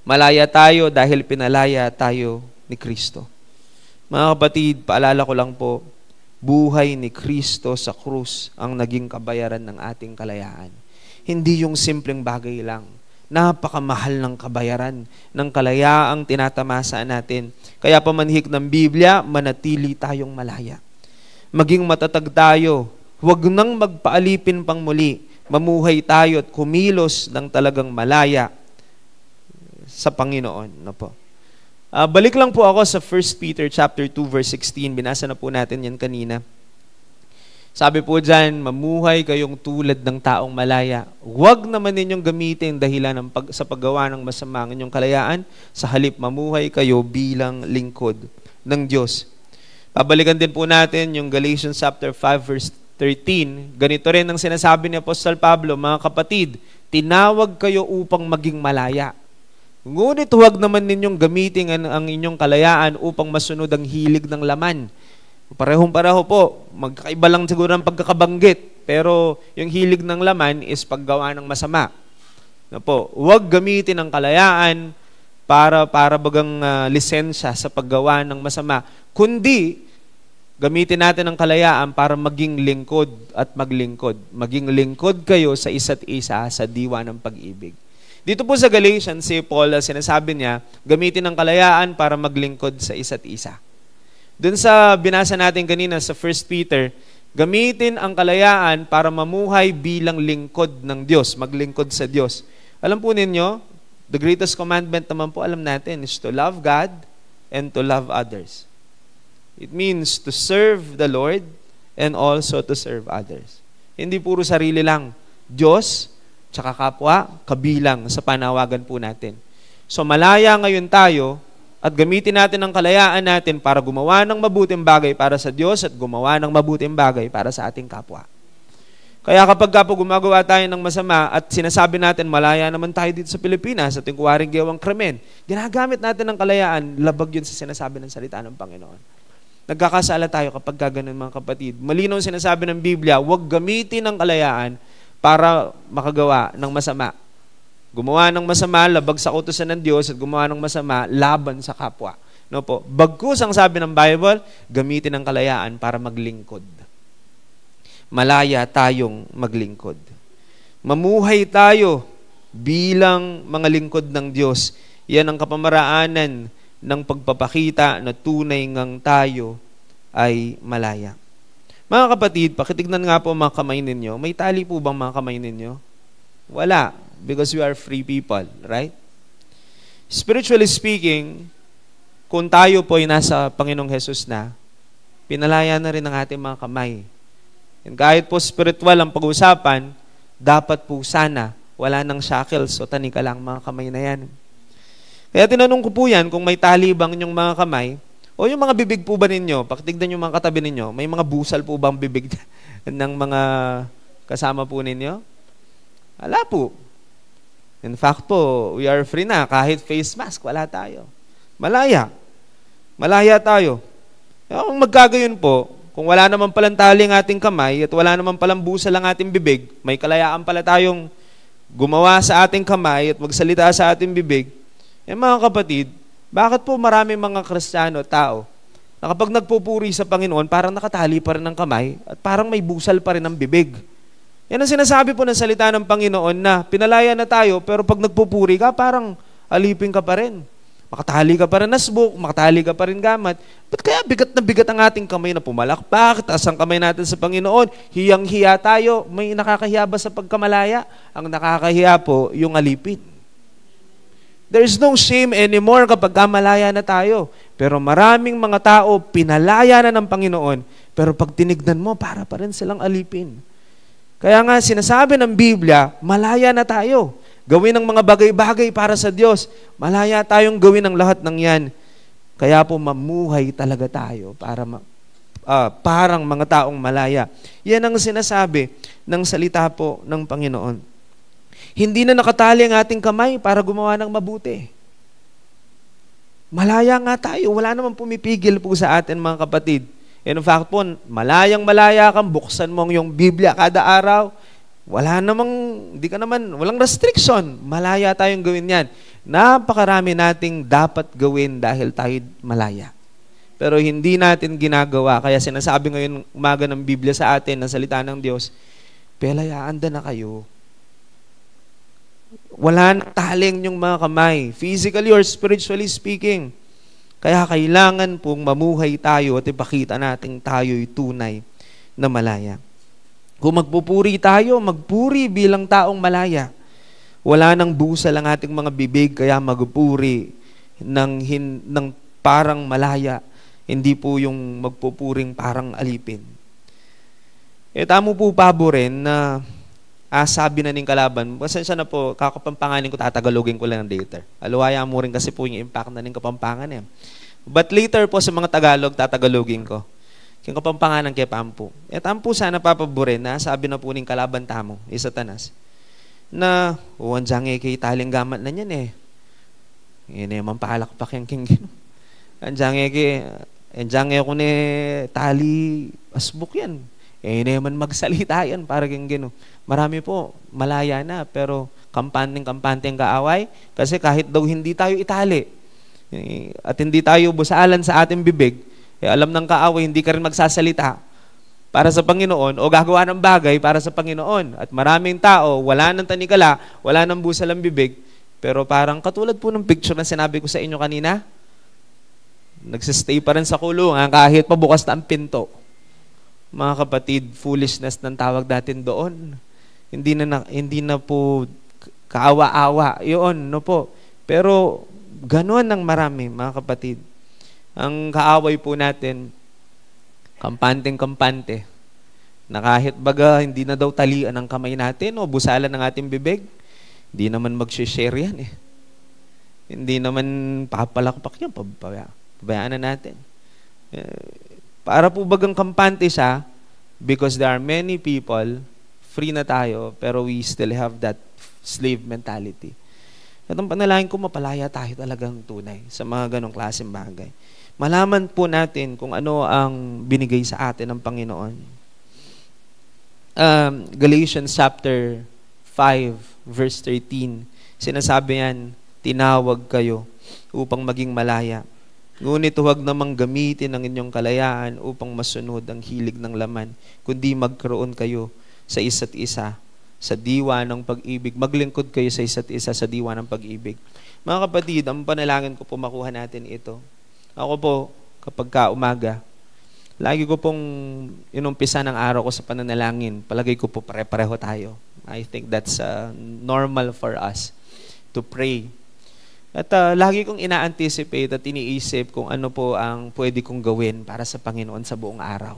Malaya tayo dahil pinalaya tayo ni Kristo. Mga kapatid, paalala ko lang po, buhay ni Kristo sa krus ang naging kabayaran ng ating kalayaan. Hindi yung simpleng bagay lang. Napakamahal ng kabayaran ng kalayaang tinatamasa natin. Kaya pamanhik ng Biblia, manatili tayong malaya. Maging matatag tayo. Huwag nang magpaalipin pang muli. Mamuhay tayo at kumilos ng talagang malaya sa Panginoon. No po. Balik lang po ako sa 1 Peter chapter 2 verse 16. Binasa na po natin yan kanina. Sabi po dyan, mamuhay kayong tulad ng taong malaya. Huwag naman ninyong gamitin dahilan sa paggawa ng masama ang inyong kalayaan. Sa halip, mamuhay kayo bilang lingkod ng Diyos. Pabalikan din po natin yung Galatians chapter 5 verse 13. Ganito rin ang sinasabi ni Apostol Pablo, mga kapatid, tinawag kayo upang maging malaya. Ngunit huwag naman ninyong gamitin ang inyong kalayaan upang masunod ang hilig ng laman. Parehong-pareho po. Magkaiba lang siguro ang pagkakabanggit. Pero yung hilig ng laman is paggawa ng masama. Na po, huwag gamitin ang kalayaan para bagang lisensya sa paggawa ng masama. Kundi, gamitin natin ang kalayaan para maging lingkod at maglingkod. Maging lingkod kayo sa isa't isa sa diwa ng pag-ibig. Dito po sa Galatians, si Paul, sinasabi niya, gamitin ang kalayaan para maglingkod sa isa't isa. Doon sa binasa natin kanina sa 1 Peter, gamitin ang kalayaan para mamuhay bilang lingkod ng Diyos, maglingkod sa Diyos. Alam po ninyo, the greatest commandment naman po, alam natin, is to love God and to love others. It means to serve the Lord and also to serve others. Hindi puro sarili lang. Diyos, tsaka kapwa, kabilang sa panawagan po natin. So malaya ngayon tayo, at gamitin natin ang kalayaan natin para gumawa ng mabuting bagay para sa Diyos at gumawa ng mabuting bagay para sa ating kapwa. Kaya kapag po gumagawa tayo ng masama at sinasabi natin, malaya naman tayo dito sa Pilipinas at yung kuwaring gawang krimen, ginagamit natin ng kalayaan, labag yun sa sinasabi ng salita ng Panginoon. Nagkakasala tayo kapag gaganon, mga kapatid. Malinaw sinasabi ng Biblia, huwag gamitin ng kalayaan para makagawa ng masama. Gumawa ng masama, labag sa utusan ng Diyos, at gumawa ng masama, laban sa kapwa. No po. Bagkus ang sabi ng Bible, gamitin ang kalayaan para maglingkod. Malaya tayong maglingkod. Mamuhay tayo bilang mga lingkod ng Diyos. Yan ang kapamaraanan ng pagpapakita na tunay ngang tayo ay malaya. Mga kapatid, pakitignan nga po mga kamay ninyo. May tali po bang mga kamay ninyo? Wala. Because we are free people, right? Spiritually speaking, kung tayo po ay nasa Panginoong Hesus na, pinalaya na rin ang ating mga kamay. And kahit po spiritual ang pag-usapan, dapat po sana wala nang shackles o tanika lang mga kamay na yan. Kaya tinanong ko po yan kung may tali bang inyong mga kamay o yung mga bibig po ba ninyo, pakitignan yung mga katabi ninyo, may mga busal po bang bibig ng mga kasama po ninyo? Wala po. In fact po, we are free na. Kahit face mask, wala tayo. Malaya. Malaya tayo. Kung magkagayon po, kung wala naman palang tali ang ating kamay at wala naman palang busal ang ating bibig, may kalayaan pala tayong gumawa sa ating kamay at magsalita sa ating bibig, mga kapatid, bakit po maraming mga Kristiyano tao na kapag nagpupuri sa Panginoon, parang nakatali pa rin ang kamay at parang may busal pa rin ang bibig? Yan ang sinasabi po ng salita ng Panginoon na pinalaya na tayo, pero pag nagpupuri ka, parang alipin ka pa rin. Makatali ka pa rin nasbuk, makatali ka pa rin gamat. Ba't kaya bigat na bigat ang ating kamay na pumalakpak, taas ang kamay natin sa Panginoon, hiyang-hiya tayo, may nakakahiya ba sa pagkamalaya? Ang nakakahiya po, yung alipin. There is no shame anymore kapag malaya na tayo. Pero maraming mga tao, pinalaya na ng Panginoon, pero pag tinignan mo, para pa rin silang alipin. Kaya nga, sinasabi ng Biblia, malaya na tayo. Gawin ang mga bagay-bagay para sa Diyos. Malaya tayong gawin ang lahat ng yan. Kaya po mamuhay talaga tayo para parang mga taong malaya. Yan ang sinasabi ng salita po ng Panginoon. Hindi na nakatali ang ating kamay para gumawa ng mabuti. Malaya nga tayo. Wala namang pumipigil po sa atin, mga kapatid. In fact po, malayang-malaya kang buksan mo yung Biblia kada araw. Walang restriction. Malaya tayong gawin yan. Napakarami nating dapat gawin dahil tayo malaya. Pero hindi natin ginagawa. Kaya sinasabi ngayon umaga ng Biblia sa atin, ng salita ng Diyos, pelayaan na kayo. Wala nang taling yung mga kamay, physically or spiritually speaking. Kaya kailangan pong mamuhay tayo at ipakita natin tayo'y tunay na malaya. Kung magpupuri tayo, magpuri bilang taong malaya. Wala nang busal ang ating mga bibig, kaya magpuri ng parang malaya. Hindi po yung magpupuring parang alipin. Tamo po pabo rin na sabi na ning kalaban, pasensya na po, kakapampanganin ko, tatagalogin ko lang later. Aluwaya mo rin kasi po yung impact na ning kapampangan eh. But later po sa mga Tagalog, tatagalogin ko. Yung kapampanganan kay Pampu. Tampu sana papaborin na sabi na po ning kalaban tamo, Satanas, na andyang kay taling gamat na yan eh. Yan eh, mampalakpak yung king. Andyang ko ni tali asbuk yan. Naman magsalita yan para kang gino. Marami po, malaya na, pero kampanteng kaaway. Kasi kahit daw hindi tayo itali, at hindi tayo busalan sa ating bibig, alam ng kaaway, hindi ka rin magsasalita para sa Panginoon o gagawa ng bagay para sa Panginoon. At maraming tao, wala nang tanikala, wala nang busal ang bibig, pero parang katulad po ng picture na sinabi ko sa inyo kanina, nagsistay pa rin sa kulungan kahit pabukas na ang pinto. Mga kapatid, foolishness ng tawag natin doon. Hindi na po kaawa-awa. Yun, no po. Pero ganoon ang marami, mga kapatid. Ang kaaway po natin, kampante, na kahit baga hindi na daw talian ang kamay natin o busalan ng ating bibig, hindi naman mag-share yan eh. Hindi naman papalakpak yan, pabayaan na natin. Para po bagang kampante siya, because there are many people free na tayo, pero we still have that slave mentality. At ang panalangin ko, mapalaya tayo talagang tunay sa mga ganong klaseng bagay. Malaman po natin kung ano ang binigay sa atin ng Panginoon. Galatians chapter 5, verse 13, sinasabi yan, tinawag kayo upang maging malaya. Ngunit huwag namang gamitin ang inyong kalayaan upang masunod ang hilig ng laman, kundi magkaroon kayo sa isa't isa sa diwa ng pag-ibig. Maglingkod kayo sa isa't isa sa diwa ng pag-ibig. Mga kapatid, ang panalangin ko po makuha natin ito. Ako po, kapag umaga, lagi ko pong inumpisa ng araw ko sa pananalangin. Palagay ko po pare-pareho tayo. I think that's normal for us to pray. At lagi kong ina-anticipate at iniisip kung ano po ang pwede kong gawin para sa Panginoon sa buong araw.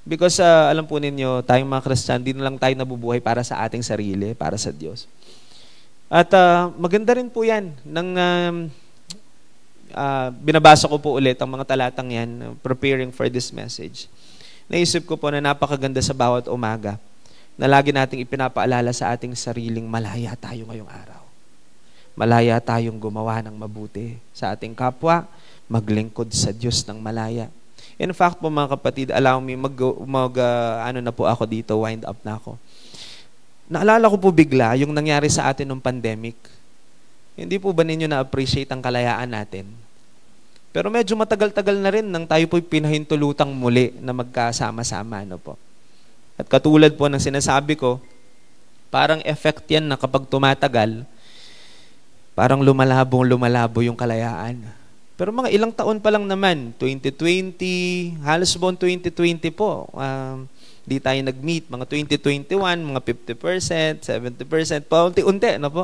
Because alam po ninyo, tayong mga Christian, di na lang tayo nabubuhay para sa ating sarili, para sa Diyos. At maganda rin po yan. Binabasa ko po ulit ang mga talatang yan, preparing for this message. Naisip ko po na napakaganda sa bawat umaga na lagi nating ipinapaalala sa ating sariling malaya tayo ngayong araw. Malaya tayong gumawa ng mabuti sa ating kapwa, maglingkod sa Diyos ng malaya. In fact po mga kapatid, allow me na po ako dito, wind up na ako. Naalala ko po bigla yung nangyari sa atin nung pandemic. Hindi po ba ninyo na-appreciate ang kalayaan natin? Pero medyo matagal-tagal na rin nang tayo po'y pinahintulutang muli na magkasama-sama. Ano po? At katulad po ng sinasabi ko, parang effect yan na kapag tumatagal, parang lumalabo yung kalayaan. Pero mga ilang taon pa lang naman, 2020, halos buong 2020 po, di tayo nag-meet, mga 2021, mga 50%, 70%, paunti-unti, ano po?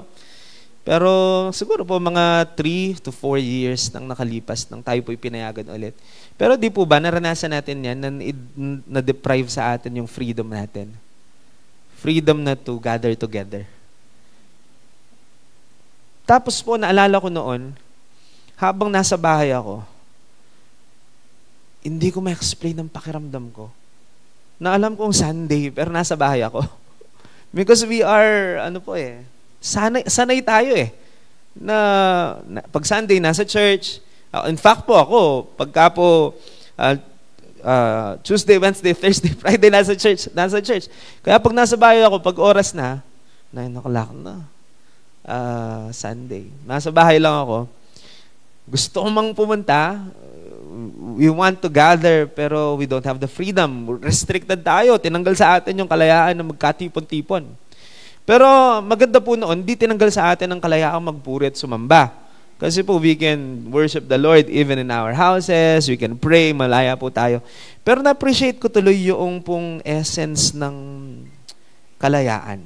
Pero siguro po mga 3 to 4 years nang nakalipas nang tayo po'y pinayagan ulit. Pero di po ba, naranasan natin yan na deprive sa atin yung freedom natin. Freedom na to gather together. Tapos po, naalala ko noon, habang nasa bahay ako, hindi ko ma-explain ang pakiramdam ko. Na alam kong Sunday, pero nasa bahay ako. Because we are, sanay tayo na pag Sunday, nasa church. In fact po ako, pagka po Tuesday, Wednesday, Thursday, Friday, nasa church. Kaya pag nasa bahay ako, pag oras na, 9 o'clock na. Sunday. Nasa bahay lang ako. Gusto ko mang pumunta. We want to gather pero we don't have the freedom. Restricted tayo. Tinanggal sa atin yung kalayaan na magkatipon-tipon. Pero maganda po noon, di tinanggal sa atin ang kalayaan magpuri at sumamba. Kasi po we can worship the Lord even in our houses. We can pray. Malaya po tayo. Pero na-appreciate ko tuloy yung pong essence ng kalayaan.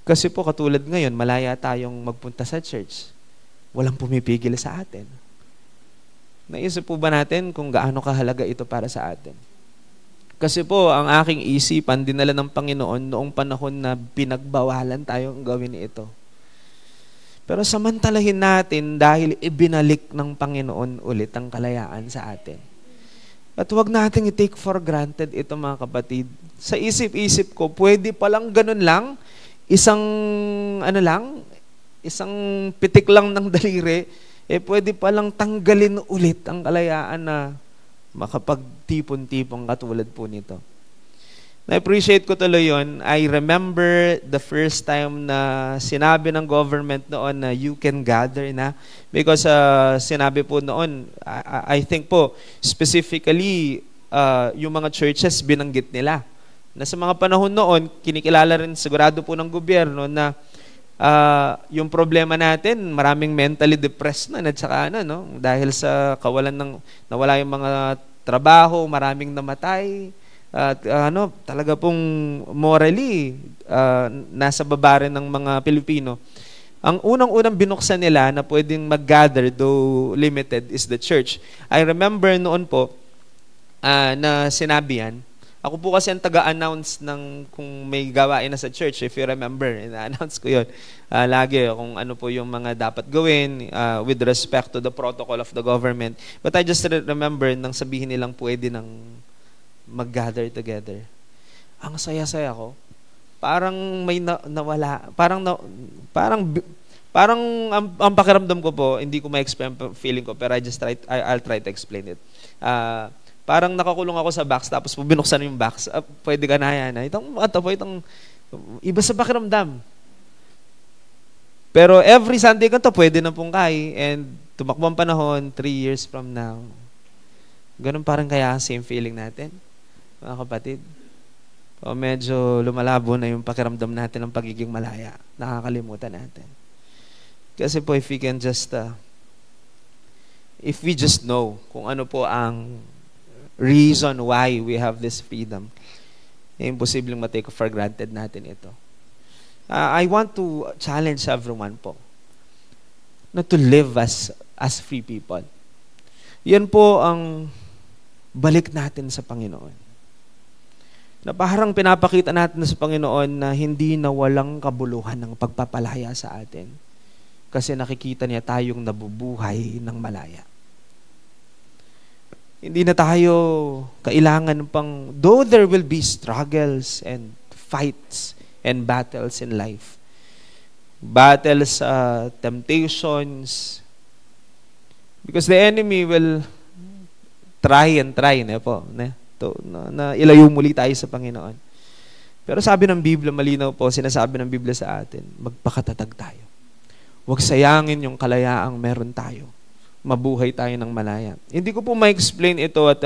Kasi po katulad ngayon, malaya tayong magpunta sa church. Walang pumipigil sa atin. Naisip po ba natin kung gaano kahalaga ito para sa atin? Kasi po, ang aking isipan, dinala ng Panginoon noong panahon na pinagbawalan tayong gawin ito. Pero samantalahin natin dahil ibinalik ng Panginoon ulit ang kalayaan sa atin. At huwag nating i-take for granted ito mga kapatid. Sa isip-isip ko, pwede palang ganun lang, isang pitik lang ng daliri, pwede palang tanggalin ulit ang kalayaan na makapagtipon-tipong katulad po nito. Na-appreciate ko tuloy yun. I remember the first time na sinabi ng government noon na you can gather na. Because sinabi po noon, I think po, specifically, yung mga churches binanggit nila. Na sa mga panahon noon, kinikilala rin sigurado po ng gobyerno na yung problema natin, maraming mentally depressed na at saka dahil sa nawala yung mga trabaho, maraming namatay, at talaga pong morally nasa baba rin ng mga Pilipino. Ang unang-unang binuksan nila na pwedeng mag-gather, though limited, is the church. I remember noon po na sinabi yan. Ako po kasi ang taga-announce ng kung may gawain na sa church, if you remember, ina-announce ko yun. Lagi kung ano po yung mga dapat gawin with respect to the protocol of the government. But I just remember nang sabihin nilang pwede nang mag-gather together. Ang saya-saya ko. parang may nawala. Parang ang pakiramdam ko po, hindi ko ma-explain feeling ko, pero I'll try to explain it. Parang nakakulong ako sa box, tapos binuksan yung box. Pwede ka na yan. Itong iba sa pakiramdam. Pero every Sunday ko pwede na pong kay. And tumakbo ang panahon, 3 years from now. Ganun parang kaya same feeling natin, mga kapatid. O medyo lumalabo na yung pakiramdam natin ng pagiging malaya. Nakakalimutan natin. Kasi po, if we just know kung ano po ang reason why we have this freedom, imposibleng matake for granted natin ito. I want to challenge everyone po na to live as free people. Yan po ang balik natin sa Panginoon. Na parang pinapakita natin sa Panginoon na hindi na walang kabuluhan ng pagpapalaya sa atin. Kasi nakikita niya tayong nabubuhay ng malaya. Hindi na tayo kailangan pang, though there will be struggles and fights and battles in life. Battles, temptations. Because the enemy will try na po, na ilayo muli tayo sa Panginoon. Pero sabi ng Biblia, malinaw po, sinasabi ng Biblia sa atin, magpakatatag tayo. Huwag sayangin yung kalayaang meron tayo. Mabuhay tayo ng malaya. Hindi ko po ma-explain ito at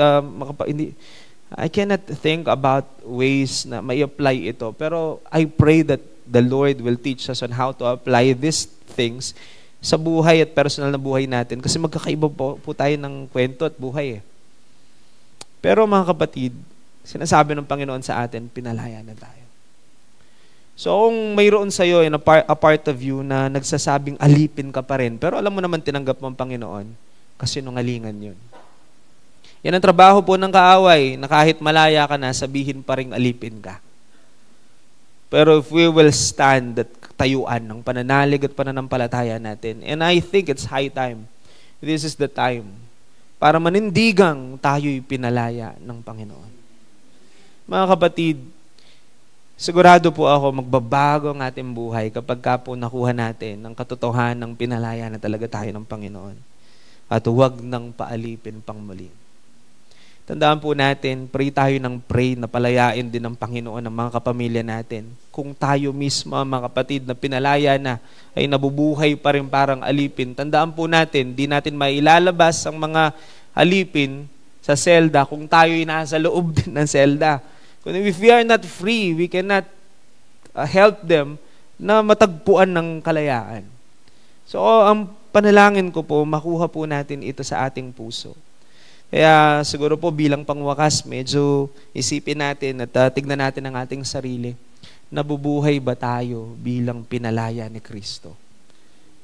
I cannot think about ways na may-apply ito. Pero I pray that the Lord will teach us on how to apply these things sa buhay at personal na buhay natin. Kasi magkakaiba po tayo ng kwento at buhay. Pero mga kapatid, sinasabi ng Panginoon sa atin, pinalaya na tayo. So kung mayroon sa'yo a part of you na nagsasabing alipin ka pa rin, pero alam mo naman tinanggap mo ang Panginoon, kasi nungalingan yun. Yan ang trabaho po ng kaaway, na kahit malaya ka na, sabihin pa rin alipin ka. Pero if we will stand at tayuan ng pananalig at pananampalataya natin, and I think it's high time, this is the time, para manindigang tayo'y pinalaya ng Panginoon. Mga kapatid, sigurado po ako magbabago ang ating buhay kapag po nakuha natin ang katotohanan ng pinalaya na talaga tayo ng Panginoon. At huwag nang paalipin pang muli. Tandaan po natin, pray tayo ng pray na palayain din ng Panginoon ang mga kapamilya natin. Kung tayo mismo, mga kapatid, na pinalaya na, ay nabubuhay pa rin parang alipin, tandaan po natin, di natin mailalabas ang mga alipin sa selda kung tayo'y nasa loob din ng selda. If we are not free, we cannot help them na matagpuan ng kalayaan. So, ang panalangin ko po, makuha po natin ito sa ating puso. Kaya siguro po bilang pangwakas, medyo isipin natin at tignan natin ang ating sarili. Nabubuhay ba tayo bilang pinalaya ni Kristo?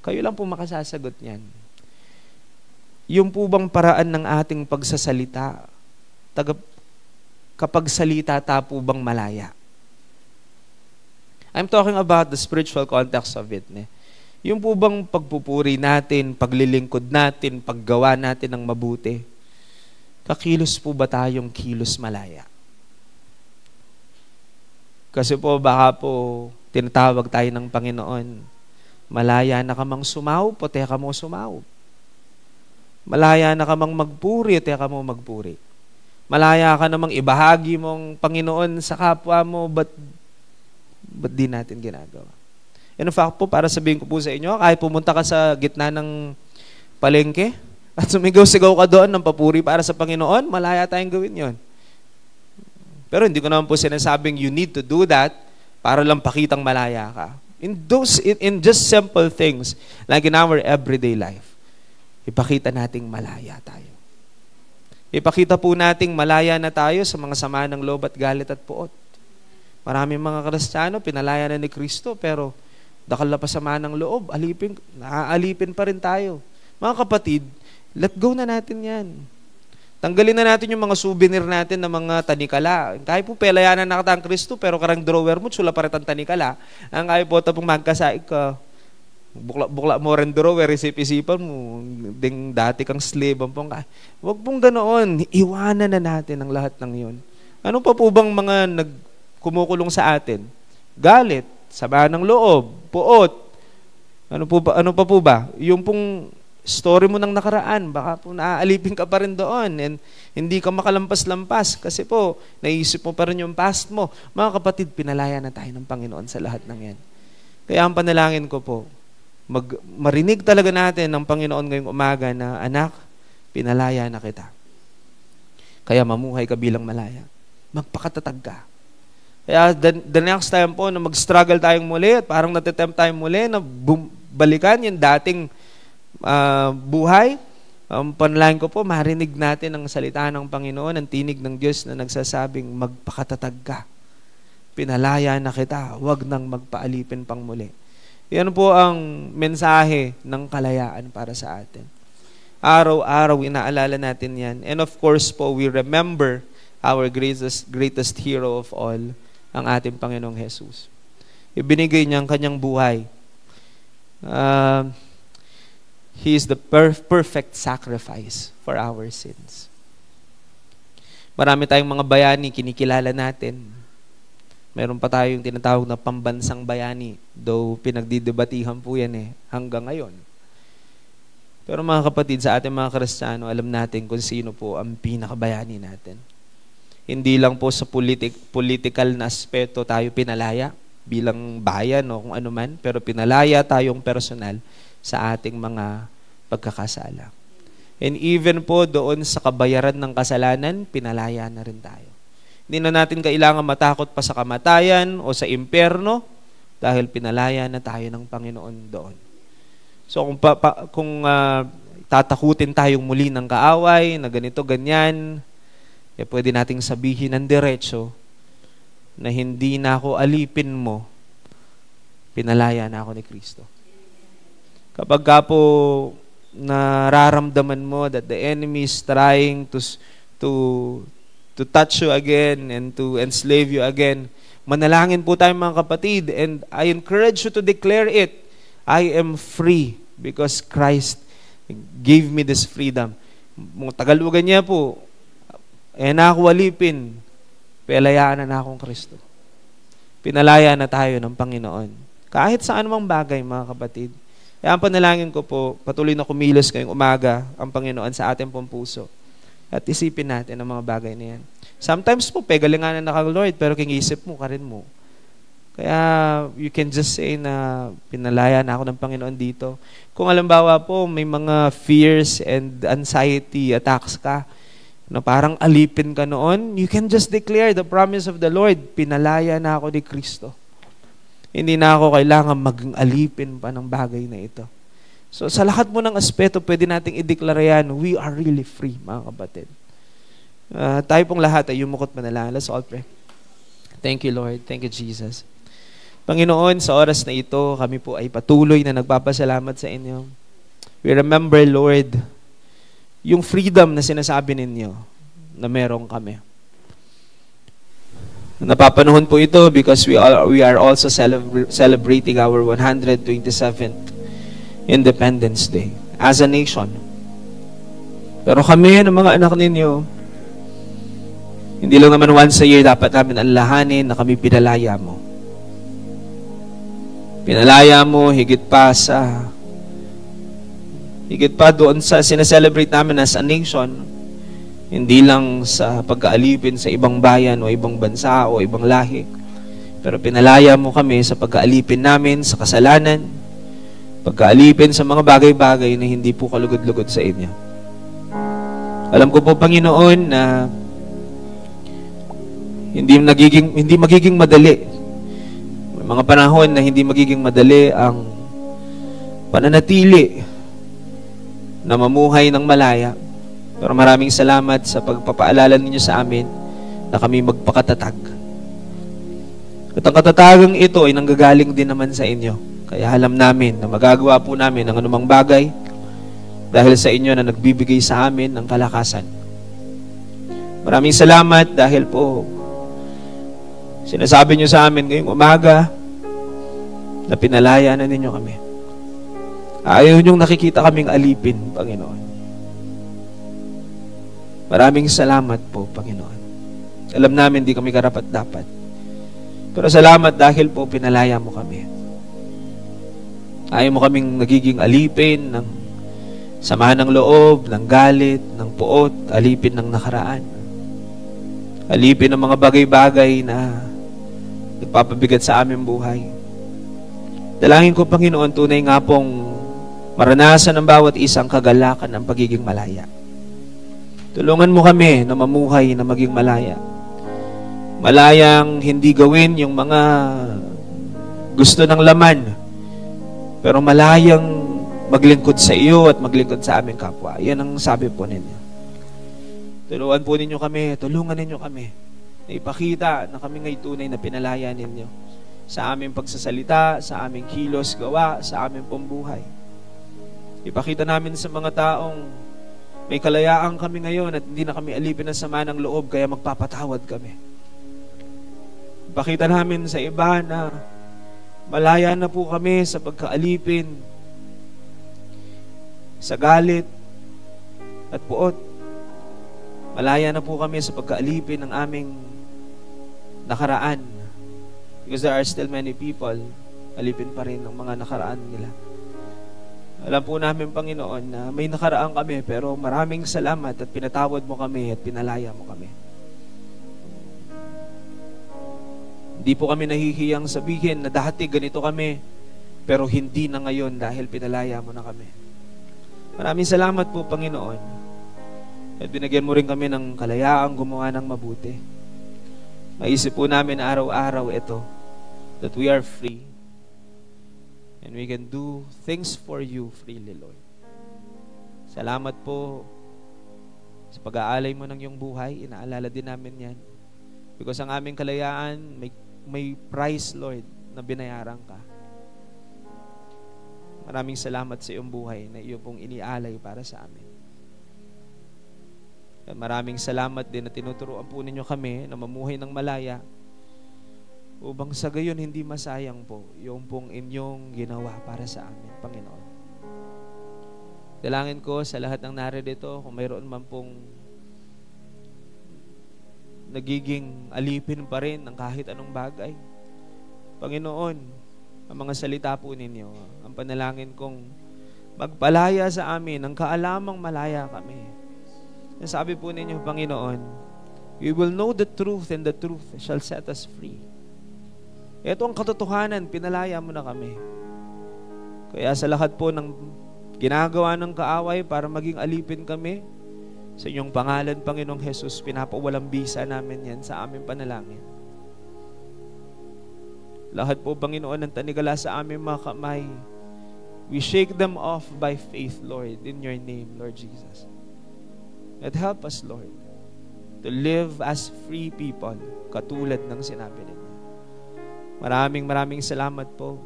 Kayo lang po makasasagot niyan. Yung po bang paraan ng ating pagsasalita, kapag salita po bang malaya? I'm talking about the spiritual context of it. Yung po bang pagpupuri natin, paglilingkod natin, paggawa natin ng mabuti, kakilos po ba tayong kilos malaya? Kasi po baka po tinatawag tayo ng Panginoon, malaya na ka mang sumaw, o teka mo sumaw. Malaya na ka mang magpuri, o teka mo magpuri. Malaya ka namang ibahagi mong Panginoon sa kapwa mo, ba't di natin ginagawa? In fact po, para sabihin ko po sa inyo, kahit pumunta ka sa gitna ng palengke at sumigaw-sigaw ka doon ng papuri para sa Panginoon, malaya tayong gawin yon. Pero hindi ko naman po sinasabing you need to do that para lang pakitang malaya ka. In just simple things, like in our everyday life, ipakita nating malaya tayo. Ipakita po nating malaya na tayo sa mga sama ng loob at galit at puot. Maraming mga Kristiyano, pinalaya na ni Kristo, pero dakal na pa sama ng loob, naaalipin pa rin tayo. Mga kapatid, let go na natin yan. Tanggalin na natin yung mga souvenir natin ng mga tanikala. Kahit po pelayanan na kita ang Kristo, pero karang drawer mo, tsula pa rin ang tanikala. Ang kahit po tapong magkasaik ka, bukla mo rin drawer, isip-isipan mo, ding dati kang slave, huwag pong ganoon. Iwanan na natin ang lahat ng yun. Ano pa po bang mga kumukulong sa atin? galit, sama ng loob, puot. Ano pa po ba? Yung pong story mo ng nakaraan, baka po naaalipin ka pa rin doon and hindi ka makalampas-lampas kasi po, naisip mo pa rin yung past mo. Mga kapatid, pinalaya na tayo ng Panginoon sa lahat ng yan. Kaya ang panalangin ko po, marinig talaga natin ng Panginoon ngayong umaga na, anak, pinalaya na kita. Kaya mamuhay ka bilang malaya. Magpakatatag ka. Kaya the next time po na mag-struggle tayong muli at parang natitempt tayong muli na balikan yung dating buhay, panalangin ko po, marinig natin ang salita ng Panginoon, ang tinig ng Diyos na nagsasabing, magpakatatag ka. Pinalaya na kita, huwag nang magpaalipin pang muli. Yan po ang mensahe ng kalayaan para sa atin. Araw-araw, inaalala natin yan. And of course po, we remember our greatest hero of all, ang ating Panginoong Jesus. Ibinigay niya ang kanyang buhay. He is the perfect sacrifice for our sins. Marami tayong mga bayani, kinikilala natin. Meron pa tayong tinatawag na pambansang bayani, though pinagdidebatihan po yan hanggang ngayon. Pero mga kapatid, sa ating mga Kristiyano, alam natin kung sino po ang pinakabayani natin. Hindi lang po sa political na aspeto tayo pinalaya bilang bayan o kung ano man, pero pinalaya tayong personal sa ating mga pagkakasala. And even po doon sa kabayaran ng kasalanan, pinalaya na rin tayo. Hindi na natin kailangan matakot pa sa kamatayan o sa impyerno dahil pinalaya na tayo ng Panginoon doon. So kung tatakutin tayong muli ng kaaway na ganito, ganyan, pwede nating sabihin ng diretso na hindi na ako alipin mo, pinalaya na ako ni Kristo. Kapag ka po nararamdaman mo that the enemy is trying to touch you again and to enslave you again, manalangin po tayo mga kapatid, and I encourage you to declare it. I am free because Christ gave me this freedom. Mga Tagalugan niya po, na ako alipin, pilayaan na akong Kristo. Pinalaya na tayo ng Panginoon. Kahit sa anumang bagay, mga kapatid. Kaya ang panalangin ko po, patuloy na kumilos ngayong umaga ang Panginoon sa ating pong puso. At isipin natin ang mga bagay na yan. Sometimes po, pegalinganan na kang Lord, pero kingisip mo, ka rin mo. Kaya you can just say na pinalaya na ako ng Panginoon dito. Kung halimbawa po, may mga fears and anxiety attacks ka, na parang alipin ka noon, you can just declare the promise of the Lord, pinalaya na ako ni Kristo. Hindi na ako kailangan maging alipin pa ng bagay na ito. So sa lahat mo ng aspeto, pwede nating ideklara yan, we are really free, mga kapatid. Tayo pong lahat ay yumukot manalangin. Let's all pray. Thank you, Lord. Thank you, Jesus. Panginoon, sa oras na ito, kami po ay patuloy na nagpapasalamat sa inyo. We remember, Lord, yung freedom na sinasabi ninyo na meron kami. Napapanahon po ito because we are also celebrating our 127th Independence Day as a nation. Pero kami, ng mga anak ninyo, hindi lang naman once a year dapat namin alalahanin na kami pinalaya mo. Pinalaya mo higit pa doon sa sineselebrate namin as a nation, hindi lang sa pagkaalipin sa ibang bayan o ibang bansa o ibang lahi, pero pinalaya mo kami sa pagkaalipin namin sa kasalanan, pagkaalipin sa mga bagay-bagay na hindi po kalugod-lugod sa inyo. Alam ko po, Panginoon, na hindi magiging madali. May mga panahon na hindi magiging madali ang pananatili na mamuhay ng malaya. Pero maraming salamat sa pagpapaalala ninyo sa amin na kami magpakatatag. At ang katatagang ito ay nanggagaling din naman sa inyo. Kaya alam namin na magagawa po namin ang anumang bagay dahil sa inyo na nagbibigay sa amin ng kalakasan. Maraming salamat dahil po sinasabi nyo sa amin ngayong umaga na pinalaya na ninyo kami. Ayaw niyong nakikita kaming alipin, Panginoon. Maraming salamat po, Panginoon. Alam namin di kami karapat-dapat. Pero salamat dahil po pinalaya mo kami. Ayaw mo kaming nagiging alipin ng sama ng loob, ng galit, ng puot, alipin ng nakaraan. Alipin ng mga bagay-bagay na nagpapabigat sa aming buhay. Dalangin ko, Panginoon, tunay nga pong maranasan ng bawat isang kagalakan ng pagiging malaya. Tulungan mo kami na mamuhay na maging malaya. Malayang hindi gawin yung mga gusto ng laman, pero malayang maglingkod sa iyo at maglingkod sa aming kapwa. Yan ang sabi po ninyo. Tulungan po ninyo kami, tulungan ninyo kami na ipakita na kami ngay tunay na pinalaya ninyo sa aming pagsasalita, sa aming kilos, gawa, sa aming pambuhay. Ipakita namin sa mga taong may kalayaan kami ngayon at hindi na kami alipin ng sama ng loob, kaya magpapatawad kami. Ipakita namin sa iba na malaya na po kami sa pagkaalipin, sa galit at puot. Malaya na po kami sa pagkaalipin ng aming nakaraan. Because there are still many people, alipin pa rin ng mga nakaraan nila. Alam po namin, Panginoon, na may nakaraan kami, pero maraming salamat at pinatawad mo kami at pinalaya mo kami. Hindi po kami nahihiyang sabihin na dati ganito kami, pero hindi na ngayon dahil pinalaya mo na kami. Maraming salamat po, Panginoon. At binigyan mo rin kami ng kalayaang gumawa ng mabuti. Maisip po namin araw-araw ito, that we are free. And we can do things for you freely, Lord. Salamat po sa pag-aalay mo ng iyong buhay. Inaalala din namin yan. Because ang aming kalayaan, may price, Lord, na binayaran ka. Maraming salamat sa iyong buhay na iyo pong inialay para sa amin. At maraming salamat din na tinuturuan po ninyo kami na mamuhay ng malaya upang sa gayon hindi masayang po yung pong inyong ginawa para sa amin, Panginoon. Dalangin ko sa lahat ng naririto, kung mayroon man pong nagiging alipin pa rin ng kahit anong bagay, Panginoon, ang mga salita po ninyo, ang panalangin kong magpalaya sa amin ang kaalamang malaya kami. Sabi po ninyo, Panginoon, we will know the truth and the truth shall set us free. Ito ang katotohanan, pinalaya mo na kami. Kaya sa lahat po ng ginagawa ng kaaway para maging alipin kami, sa inyong pangalan, Panginoong Jesus, pinapawalang bisa namin yan sa aming panalangin. Lahat po, Panginoon, ng tanigala sa aming mga kamay, we shake them off by faith, Lord, in your name, Lord Jesus. And help us, Lord, to live as free people, katulad ng sinabi ninyo. Maraming salamat po.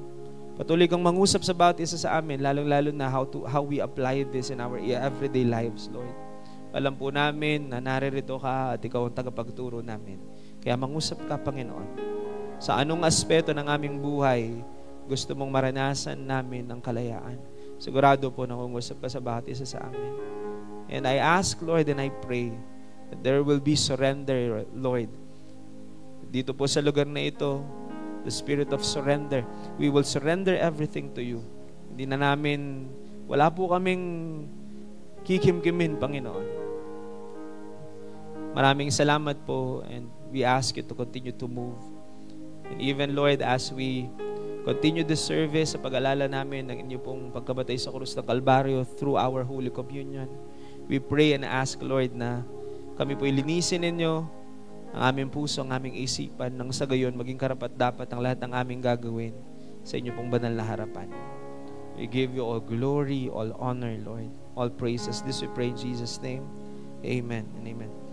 Patuloy kang mangusap sa bawat isa sa amin, lalong-lalo na how we apply this in our everyday lives, Lord. Alam po namin na naririto ka at ikaw ang tagapagturo namin. Kaya mangusap ka, Panginoon. Sa anong aspeto ng aming buhay gusto mong maranasan namin ang kalayaan. Sigurado po nangungusap ka sa bawat isa sa amin. And I ask, Lord, and I pray that there will be surrender, Lord. Dito po sa lugar na ito, the spirit of surrender. We will surrender everything to you. Hindi na namin, wala po kaming kikimkimin, Panginoon. Maraming salamat po, and we ask you to continue to move. And even, Lord, as we continue this service sa pag-alala namin ng inyo pong pagkabatay sa krus ng Kalbaryo through our Holy Communion, we pray and ask, Lord, na kami po ilinisin ninyo ang aming puso, ang aming isipan, nang sa gayon maging karapat-dapat ang lahat ng aming gagawin sa inyo pong banal na harapan. We give you all glory, all honor, Lord, all praises. This we pray in Jesus' name. Amen and amen.